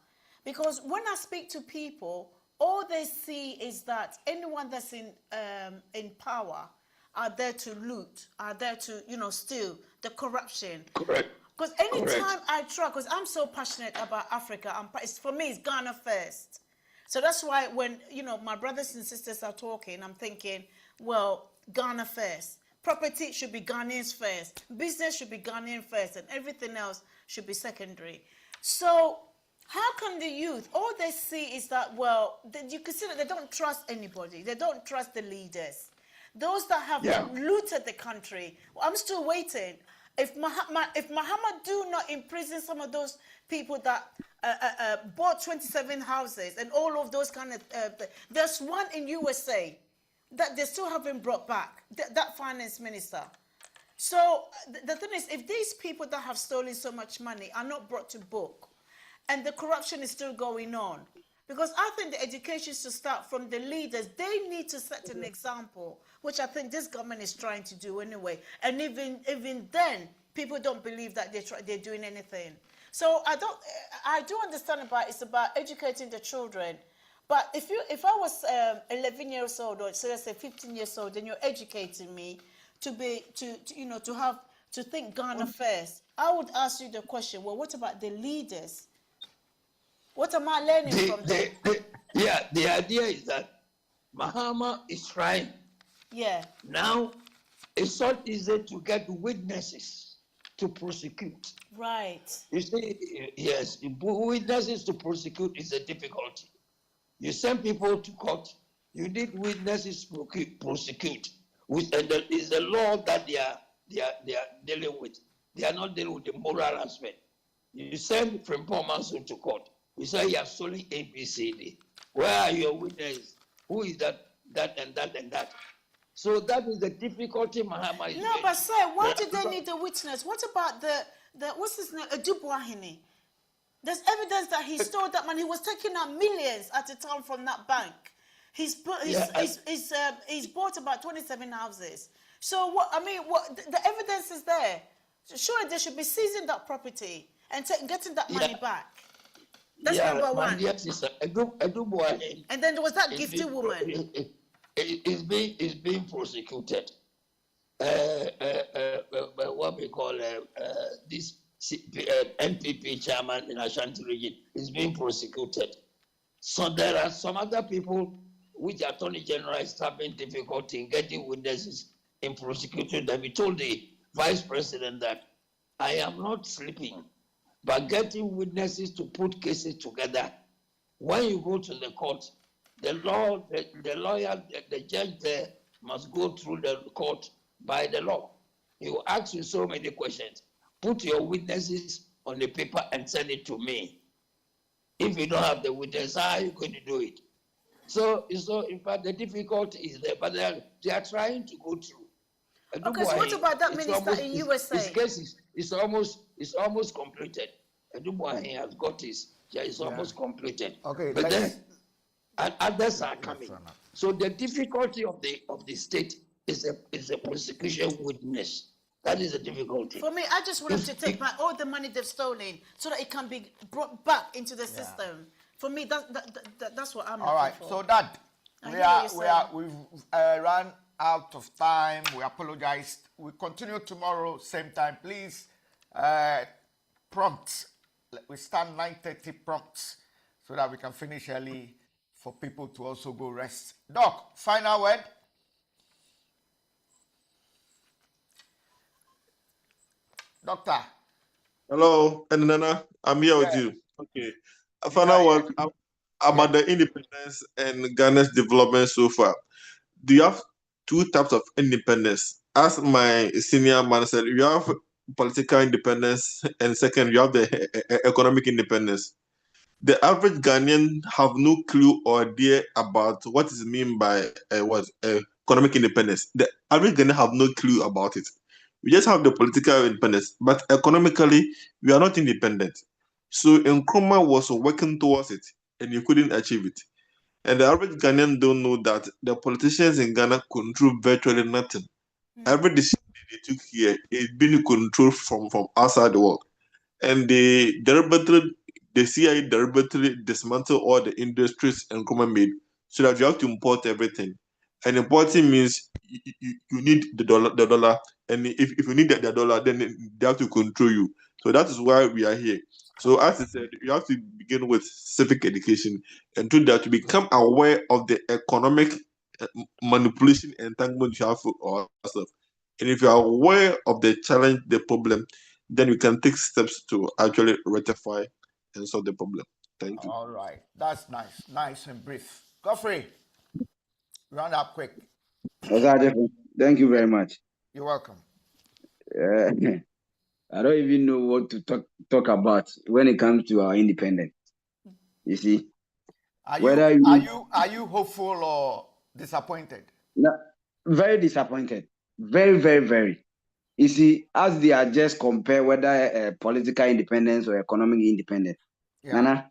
Because when I speak to people, all they see is that anyone that's in power are there to loot, are there to, steal, the corruption. Correct. Because anytime I try, because I'm so passionate about Africa, for me, it's Ghana first. So that's why when, my brothers and sisters are talking, I'm thinking, well, Ghana first. Property should be Ghanaians first. Business should be Ghanaian first, and everything else should be secondary. So how can the youth, all they see is that, you can see that they don't trust anybody. They don't trust the leaders. Those that have looted the country. I'm still waiting. If Muhammad do not imprison some of those people that bought 27 houses and all of those kind of... there's one in USA that they still haven't brought back that finance minister. So the thing is, if these people that have stolen so much money are not brought to book, and the corruption is still going on, because I think the education should start from the leaders. They need to set an example, which I think this government is trying to do anyway. And even then, people don't believe that they're doing anything. So I do understand it's about educating the children. But if I was 11 years old, or so let's say 15 years old, and you're educating me to think Ghana first, I would ask you the question, well, what about the leaders? What am I learning from them? The idea is that Mahama is trying. Yeah. Now, it's not easy to get witnesses to prosecute. Right. You see, yes, witnesses to prosecute is a difficulty. You send people to court, you need witnesses to prosecute. And it's the law that they are dealing with. They are not dealing with the moral aspect. You send Frimpong to court. You say you have stolen ABCD. Where are your witnesses? Who is that, and that? So that is the difficulty Mahama is No, but sir, why do they need a witness? What about the what's his name? Dubuahine. There's evidence that he stole that money. He was taking out millions at a time from that bank. He's bought about 27 houses. So what? I mean, the evidence is there. Surely they should be seizing that property and getting that money back. That's number one. Yes, it's a Dubuahine. And then there was that gifted woman. It's being prosecuted. What we call this NPP chairman in Ashanti region is being prosecuted. So there are some other people which Attorney General is having difficulty in getting witnesses in prosecuting them. He told the Vice President that I am not sleeping, but getting witnesses to put cases together. When you go to the court, the lawyer, the judge there must go through the court by the law. He will ask you so many questions. Put your witnesses on the paper and send it to me. If you don't have the witness, how are you going to do it? So in fact, the difficulty is there, but they are trying to go through. Okay, so what about that minister in USA? His case is almost completed. Dubuahine has got it's almost completed. Okay, but then others are coming. So the difficulty of the state is a prosecution witness. That is a difficulty. For me, I just want them to take back all the money they've stolen so that it can be brought back into the system. For me, that's what I'm looking for. All right, so that we've run out of time. We apologize. We continue tomorrow, same time. Please, prompt. We start 9:30 prompt so that we can finish early for people to also go rest. Doc, final word. Doctor. Hello, Nana. I'm here with you. Okay. A final word about the independence and Ghana's development so far. Do you have two types of independence? As my senior man said, you have political independence, and second, you have the economic independence. The average Ghanaian have no clue or idea about what is meant by economic independence. The average Ghanaian have no clue about it. We just have the political independence, but economically, we are not independent. So Nkrumah was working towards it, and you couldn't achieve it. And the average Ghanaian don't know that the politicians in Ghana control virtually nothing. Every decision they took here is being controlled from outside the world. And the CIA deliberately dismantled all the industries Nkrumah made so that you have to import everything. And importing means you need the dollar. And if you need the dollar, then they have to control you. So that is why we are here. So as I said, you have to begin with civic education and do that to become aware of the economic manipulation and entanglement you have for yourself. And if you are aware of the challenge, the problem, then you can take steps to actually rectify and solve the problem. Thank you. All right. That's nice. Nice and brief. Godfrey, round up quick. Osagyefo, thank you very much. You're welcome. I don't even know what to talk about when it comes to our independence. You see, Are you hopeful or disappointed? No, very disappointed. Very, very, very. You see, as they are just compare whether political independence or economic independence. Yeah. Nana,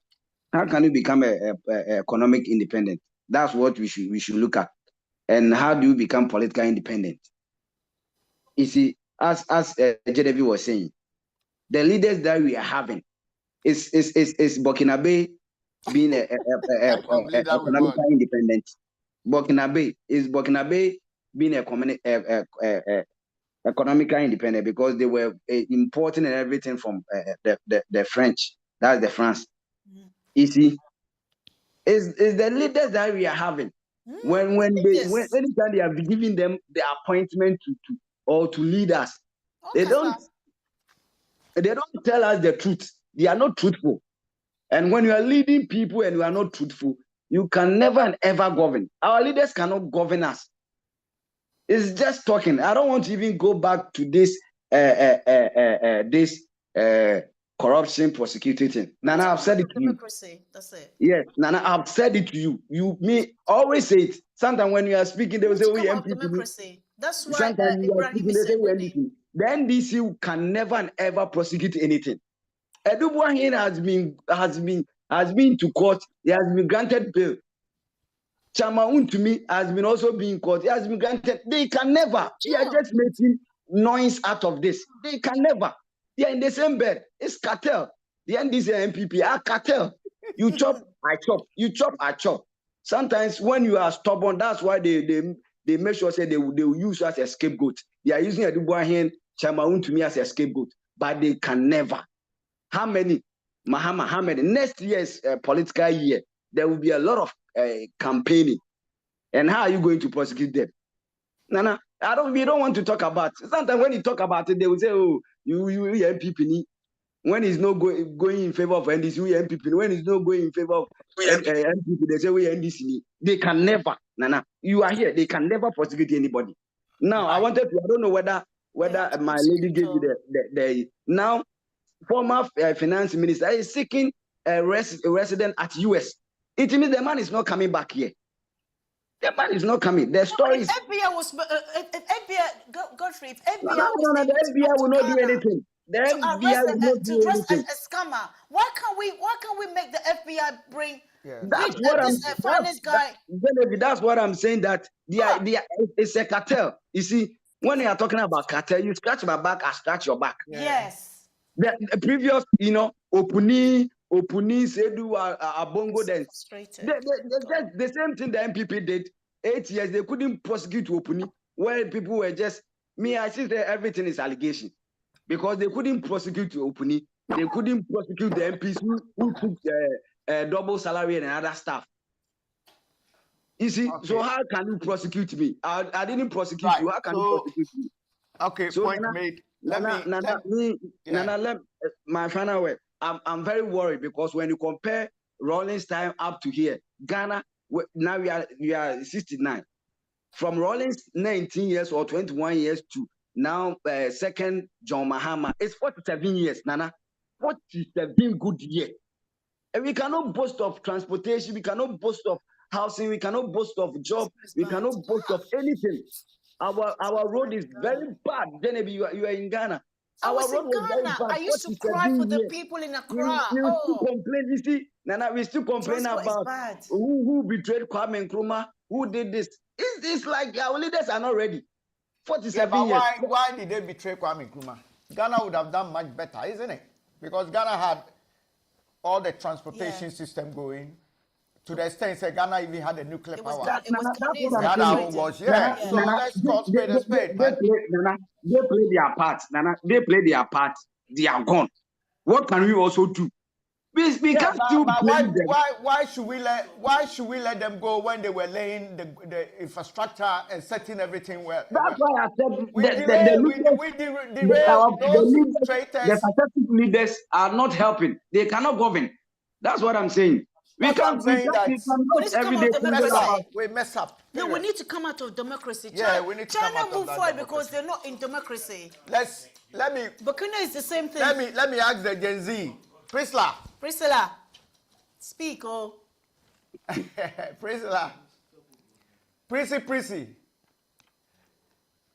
how can you become a economic independent? That's what we should look at. And how do you become political independent? You see, as JDV was saying, the leaders that we are having is Burkinabe being a economical independent. Burkinabe being economical independent because they were importing and everything from the French. That's the France. You see, is the leaders that we are having. When anytime they are giving them the appointment to lead us, they don't tell us the truth. They are not truthful. And when you are leading people and you are not truthful, you can never and ever govern. Our leaders cannot govern us. It's just talking. I don't want to even go back to this corruption prosecuting thing. Nana, I've said it to you. That's it. Yes, Nana, I've said it to you. You me always say it. Sometimes when you are speaking, they will say, "Oh, democracy." That's why sometimes you are Ibrahim speaking, they is say, "Oh, winning. NDC." The NDC can never and ever prosecute anything. Edubuahin has been to court. He has been granted bail. Chamaun to me has been also being caught. He has been granted. They can never. They are just making noise out of this. They can never. They are in the same bed. It's cartel. The NDC and MPP are cartel. You chop, I chop. You chop, I chop. Sometimes when you are stubborn, that's why they make sure say they will use you as a scapegoat. They are using Edubuahin, Chamaun to me as a scapegoat, but they can never. How many? Mahama, how many? Next year's political year, there will be a lot of campaigning. And how are you going to prosecute them? Nana, we don't want to talk about it. Sometimes when you talk about it, they will say, "Oh, you MPP." When he's not going in favor of NDC, we MPP. When he's not going in favor of MPP, they say we NDC. They can never, Nana. You are here. They can never prosecute anybody. Now, I wanted to. I don't know whether my lady gave you the now. Former finance minister is seeking a resident at US. It means the man is not coming back here. The man is not coming. The story is. FBI was FBI Godfrey. If FBI the FBI will not do anything. The FBI will not do anything. A scammer. Why can't we make the FBI bring? That's what That's what I'm saying. That it's a cartel. You see, when you are talking about cartel, you scratch my back, I scratch your back. Yes. The previous, Opuni, Sedu, Abongo, then the same thing the MPP did. 8 years they couldn't prosecute Opuni, where people were just I see that everything is allegation because they couldn't prosecute Opuni, they couldn't prosecute the MPs who took double salary and other stuff. You see, so how can you prosecute me? I didn't prosecute you. How can you prosecute me? Okay, so point made. My final word. I'm very worried because when you compare Rawlings' time up to here, Ghana now we are 69. From Rawlings 19 years or 21 years to now second John Mahama, it's 47 years, Nana. 47 good years. And we cannot boast of transportation, we cannot boast of housing, we cannot boast of job, we cannot boast of anything. Our road is very bad. Genevieve, you are in Ghana. Our road was very bad. I used to cry for the people in Accra. We still complain. You see, Nana, we still complain about who betrayed Kwame Nkrumah, who did this. It's like our leaders are not ready. 47 years. Why did they betray Kwame Nkrumah? Ghana would have done much better, isn't it? Because Ghana had all the transportation system going. To the extent that Ghana even had a nuclear power. It was So let's call spade a spade, man. They play their part. Nana, they play their part. They are gone. What can we also do? We can't still blame them. Why should we let them go when they were laying the infrastructure and setting everything well? That's why I said the pathetic leaders are not helping. They cannot govern. That's what I'm saying. We mess up. No, we need to come out of democracy. Yeah, we need to China come out move of that forward democracy. because they're not in democracy. Let me. Burkina is the same thing. Let me ask the Gen Z. Priscilla, speak, oh. Priscilla, Prissy.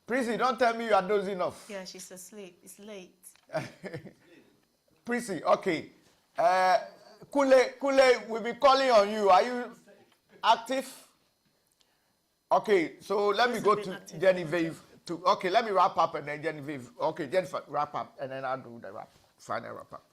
Prissy, don't tell me you are dozing off. Yeah, she's asleep. It's late. Prissy, okay. Kule, we'll be calling on you. Are you active? Okay, so let me go to Genevieve. Okay, let me wrap up and then Genevieve. Okay, Jennifer, wrap up and then I'll do the final wrap up.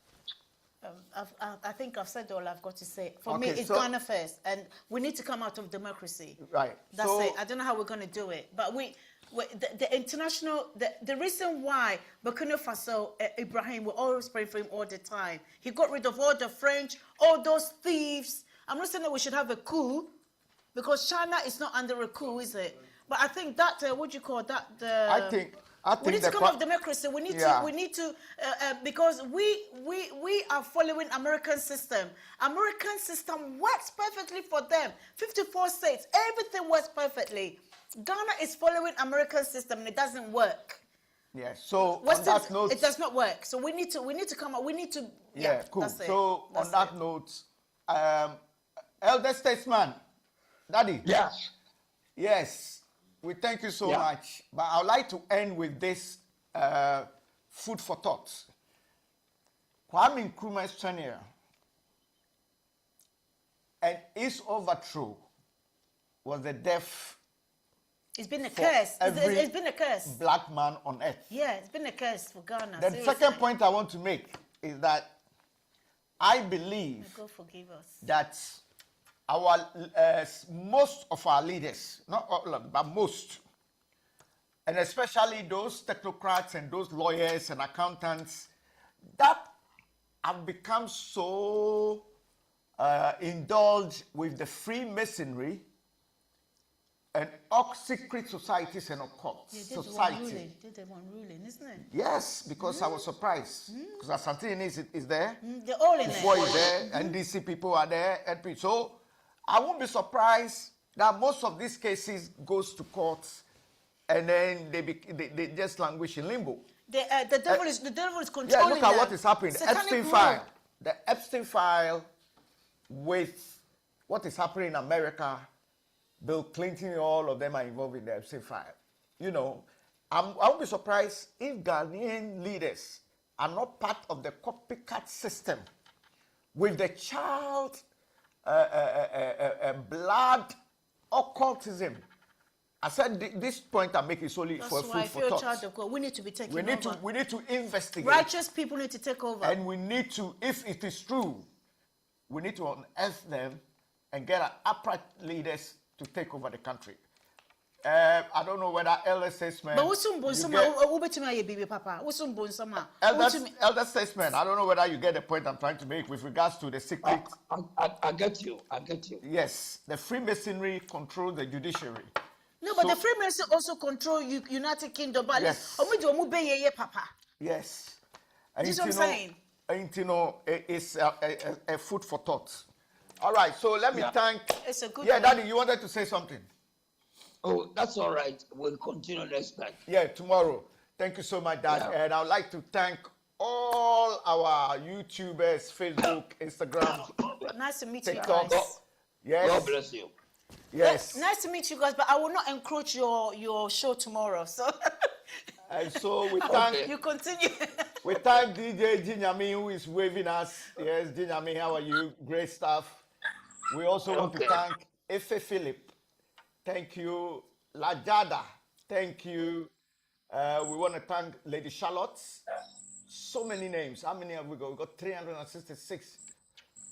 I think I've said all I've got to say. For me, Okay, it's so- Ghana first, and we need to come out of democracy. Right. That's So- it. I don't know how we're going to do it, but the international, the reason why Burkina Faso, Ibrahim, we're always praying for him all the time. He got rid of all the French, all those thieves. I'm not saying that we should have a coup, because China is not under a coup, is it? But I think that, what do you call that? I think We need to the come off democracy. We need Yeah. to, because we are following American system. American system works perfectly for them. 54 states, everything works perfectly. Ghana is following American system and it doesn't work. Yeah, so on Western, that note, it does not work. So we need to come up. We need to. yeah, cool. That's it. So That's on that it. note, elder statesman, Daddy. Yes. Yes, we thank you so much. But I'd like to end with this food for thought. Kwame Nkrumah's tenure and his overthrow was the death It's been a for curse. every It's been a curse. black man on earth. Yeah, it's been a curse for Ghana. The seriously. second point I want to make is that I believe God forgive us. that our most of our leaders, not all of them, but most, and especially those technocrats and those lawyers and accountants that have become so indulged with the Freemasonry and secret societies and occult Yeah, they're the one society. ruling. They're the one ruling, isn't it? Yes, because I was surprised. Because Asante is there. They're all in Before there. is there, NDC people are there, NP. So I won't be surprised that most of these cases goes to court, and then they just languish in limbo. The devil is controlling Yeah, look at them. what is happening. The Satanic Epstein rule. file. The Epstein file with what is happening in America. Bill Clinton, all of them are involved in the Epstein file. You know, I won't be surprised if Ghanaian leaders are not part of the copycat system with the child blood occultism. I said this point I make is only That's for why, food if for you're a thought. child of God, we need to be taking We need over. to investigate. Righteous people need to take over. And we need to, if it is true, we need to unearth them and get our upright leaders to take over the country. I don't know whether elder statesmen. But what's some papa? What's some Elder statesmen, I don't know whether you get the point I'm trying to make with regards to the secret. I get you. I get you. Yes, the Freemasonry controls the judiciary. No, but So- the Freemasons also control United Kingdom. But Yes. papa. Yes. And This is what I'm you know- saying. and you know, it's a food for thought. All right, so let me thank. It's a good Yeah, one. Daddy, you wanted to say something? Oh, that's all right. We'll continue next time. Yeah, tomorrow. Thank you so much, Dad. Yeah. And I'd like to thank all our YouTubers, Facebook, Instagram, Nice to meet you TikTok. guys. Yes. God bless you. Yes. Nice to meet you guys, but I will not encroach your show tomorrow. So And so we thank Okay. you continue. we thank DJ Jinyami who is waving us. Yes, Jinyami, how are you? Great stuff. We also want to Okay. thank Efe Philip. Thank you, Lajada. Thank you. We want to thank Lady Charlotte. So many names. How many have we got? We got 366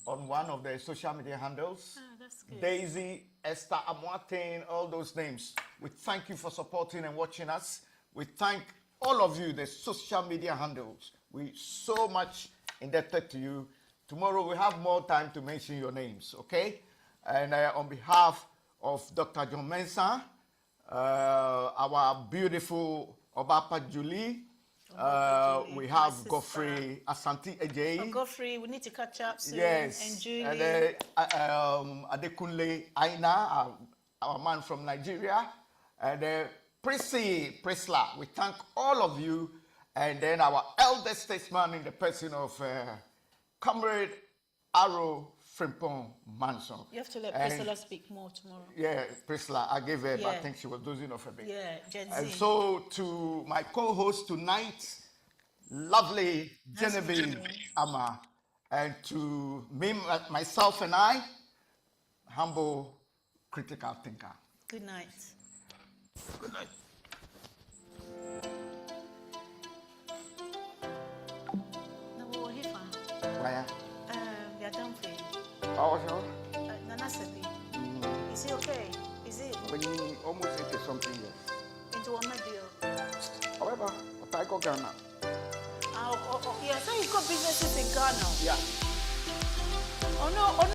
on one of the social media handles. That's good. Daisy, Esther Amwatin, all those names. We thank you for supporting and watching us. We thank all of you, the social media handles. We so much indebted to you. Tomorrow we have more time to mention your names, okay? And on behalf of Dr. John Mensah, our beautiful Obapa Julie, we have sister. Godfrey Asante Ejeyi. Godfrey, we need to catch up soon. Yes. And Julie. And then Adekunle Aina, our man from Nigeria. And Prissy Prisla. We thank all of you. And then our elder statesman in the person of Comrade Arrow Frimpong Manson. You have to let And- Priscilla speak more tomorrow. Yeah, Priscilla, I gave her, but I Yeah. think she was dozing off a bit. Yeah, Gen Z. And so to my co-host tonight, lovely Genevieve Ama, and to me, myself and I, humble critical thinker. Good night. Good night. No, we're here, fam. Why? We are done for you. How was your? Nana Sebi. Is he okay? Is it When you almost into something else. into a medio? However, what I go Ghana. Yeah, so you've got businesses in Ghana. Yeah. Oh no,